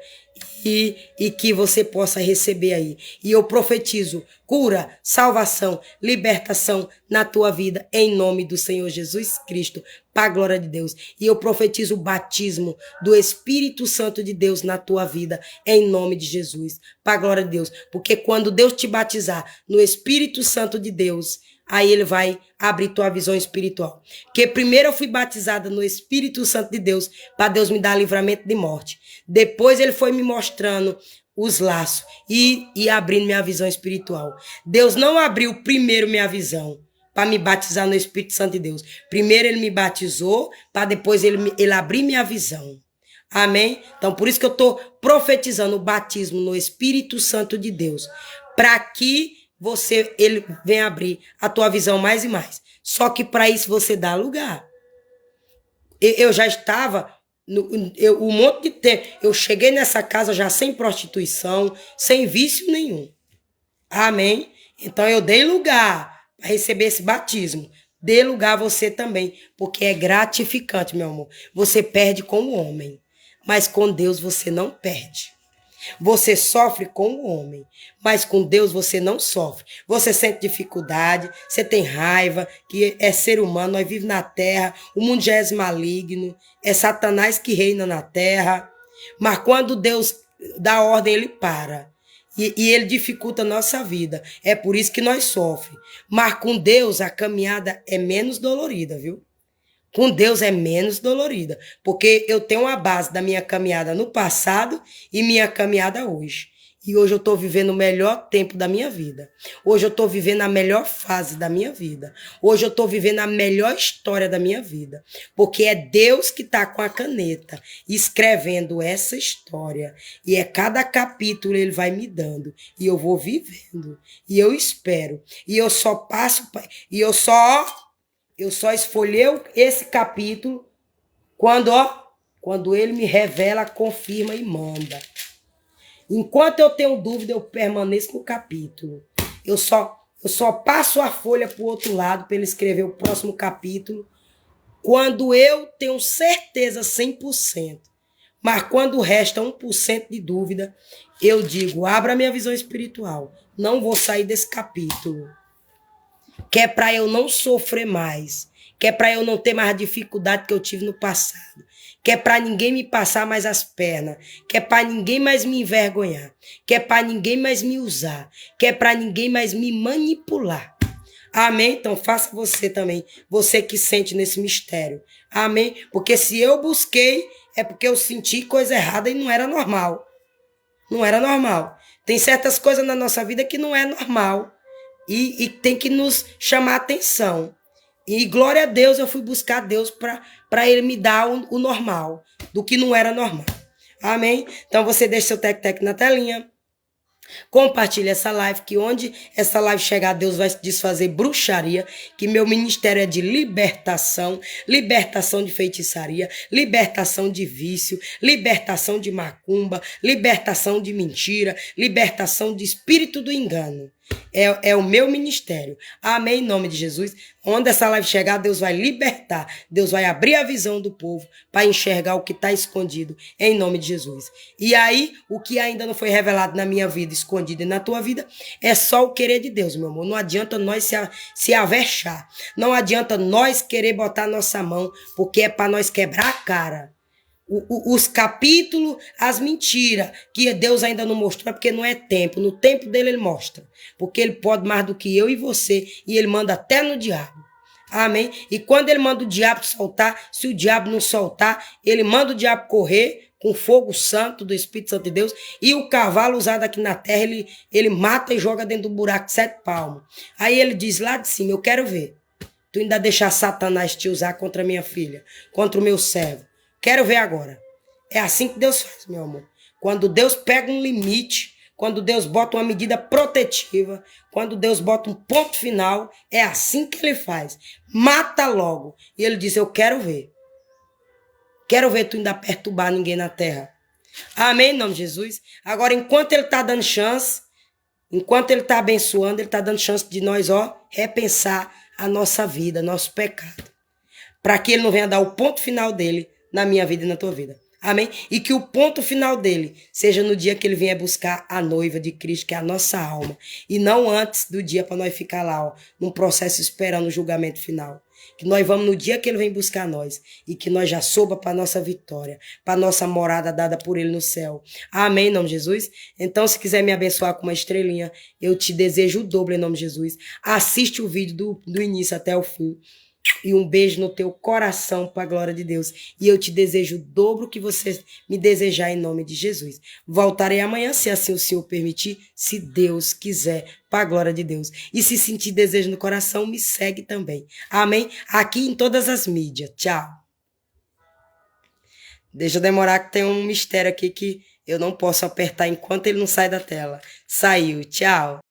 e que você possa receber aí. E eu profetizo cura, salvação, libertação na tua vida, em nome do Senhor Jesus Cristo, para a glória de Deus. E eu profetizo o batismo do Espírito Santo de Deus na tua vida, em nome de Jesus, para a glória de Deus. Porque quando Deus te batizar no Espírito Santo de Deus, aí ele vai abrir tua visão espiritual. Porque primeiro eu fui batizada no Espírito Santo de Deus, para Deus me dar livramento de morte. Depois ele foi me mostrando os laços e abrindo minha visão espiritual. Deus não abriu primeiro minha visão para me batizar no Espírito Santo de Deus. Primeiro ele me batizou, para depois ele abrir minha visão. Amém? Então por isso que eu estou profetizando o batismo no Espírito Santo de Deus. Para que ele vem abrir a tua visão mais e mais. Só que para isso você dá lugar. Eu já estava um monte de tempo. Eu cheguei nessa casa já sem prostituição, sem vício nenhum. Amém? Então eu dei lugar para receber esse batismo. Dê lugar a você também, porque é gratificante, meu amor. Você perde com o homem, mas com Deus você não perde. Você sofre com o homem, mas com Deus você não sofre. Você sente dificuldade, você tem raiva, que é ser humano, nós vivemos na terra, o mundo já é maligno, é Satanás que reina na terra. Mas quando Deus dá ordem, ele para. E ele dificulta a nossa vida. É por isso que nós sofremos. Mas com Deus a caminhada é menos dolorida, viu? Com Deus é menos dolorida, porque eu tenho a base da minha caminhada no passado e minha caminhada hoje. E hoje eu estou vivendo o melhor tempo da minha vida. Hoje eu estou vivendo a melhor fase da minha vida. Hoje eu estou vivendo a melhor história da minha vida. Porque é Deus que está com a caneta escrevendo essa história. E é cada capítulo ele vai me dando. E eu vou vivendo. E eu espero. E eu só passo... E eu só esfolhei esse capítulo quando ele me revela, confirma e manda. Enquanto eu tenho dúvida, eu permaneço no capítulo. Eu só passo a folha para o outro lado para ele escrever o próximo capítulo quando eu tenho certeza 100%. Mas quando resta 1% de dúvida, eu digo, abra minha visão espiritual. Não vou sair desse capítulo. Que é para eu não sofrer mais, que é para eu não ter mais a dificuldade que eu tive no passado, que é para ninguém me passar mais as pernas, que é para ninguém mais me envergonhar, que é para ninguém mais me usar, que é para ninguém mais me manipular. Amém? Então faça você também, você que sente nesse mistério. Amém? Porque se eu busquei, é porque eu senti coisa errada e não era normal. Não era normal. Tem certas coisas na nossa vida que não é normal. E tem que nos chamar a atenção. E glória a Deus, eu fui buscar Deus para ele me dar o normal, do que não era normal. Amém? Então você deixa seu tec-tec na telinha. Compartilhe essa live, que onde essa live chegar, Deus vai desfazer bruxaria, que meu ministério é de libertação, libertação de feitiçaria, libertação de vício, libertação de macumba, libertação de mentira, libertação de espírito do engano. É o meu ministério. Amém, em nome de Jesus. Onde essa live chegar, Deus vai libertar. Deus vai abrir a visão do povo para enxergar o que está escondido, em nome de Jesus. E aí, o que ainda não foi revelado na minha vida, escondido e na tua vida, é só o querer de Deus, meu amor. Não adianta nós se avexar. Não adianta nós querer botar nossa mão, porque é para nós quebrar a cara. Os capítulos, as mentiras que Deus ainda não mostrou, porque não é tempo. No tempo dele ele mostra. Porque ele pode mais do que eu e você. E ele manda até no diabo. Amém? E quando ele manda o diabo soltar, se o diabo não soltar, ele manda o diabo correr com fogo santo do Espírito Santo de Deus. E o cavalo usado aqui na terra, ele mata e joga dentro do buraco de 7 palmos. Aí ele diz lá de cima, eu quero ver. Tu ainda deixar Satanás te usar contra minha filha, contra o meu servo. Quero ver agora. É assim que Deus faz, meu amor. Quando Deus pega um limite, quando Deus bota uma medida protetiva, quando Deus bota um ponto final, é assim que ele faz. Mata logo. E ele diz, eu quero ver. Quero ver tu ainda perturbar ninguém na terra. Amém, em nome de Jesus. Agora, enquanto ele está dando chance, enquanto ele está abençoando, ele está dando chance de nós, repensar a nossa vida, nosso pecado. Para que ele não venha dar o ponto final dele na minha vida e na tua vida. Amém? E que o ponto final dele seja no dia que ele vier buscar a noiva de Cristo, que é a nossa alma. E não antes do dia para nós ficar lá, num processo esperando o julgamento final. Que nós vamos no dia que ele vem buscar nós. E que nós já soba para a nossa vitória. Para a nossa morada dada por ele no céu. Amém, em nome de Jesus? Então, se quiser me abençoar com uma estrelinha, eu te desejo o dobro em nome de Jesus. Assiste o vídeo do início até o fim. E um beijo no teu coração para a glória de Deus. E eu te desejo o dobro que você me desejar em nome de Jesus. Voltarei amanhã, se assim o Senhor permitir, se Deus quiser, para a glória de Deus. E se sentir desejo no coração, me segue também. Amém? Aqui em todas as mídias. Tchau. Deixa eu demorar que tem um mistério aqui que eu não posso apertar enquanto ele não sai da tela. Saiu. Tchau.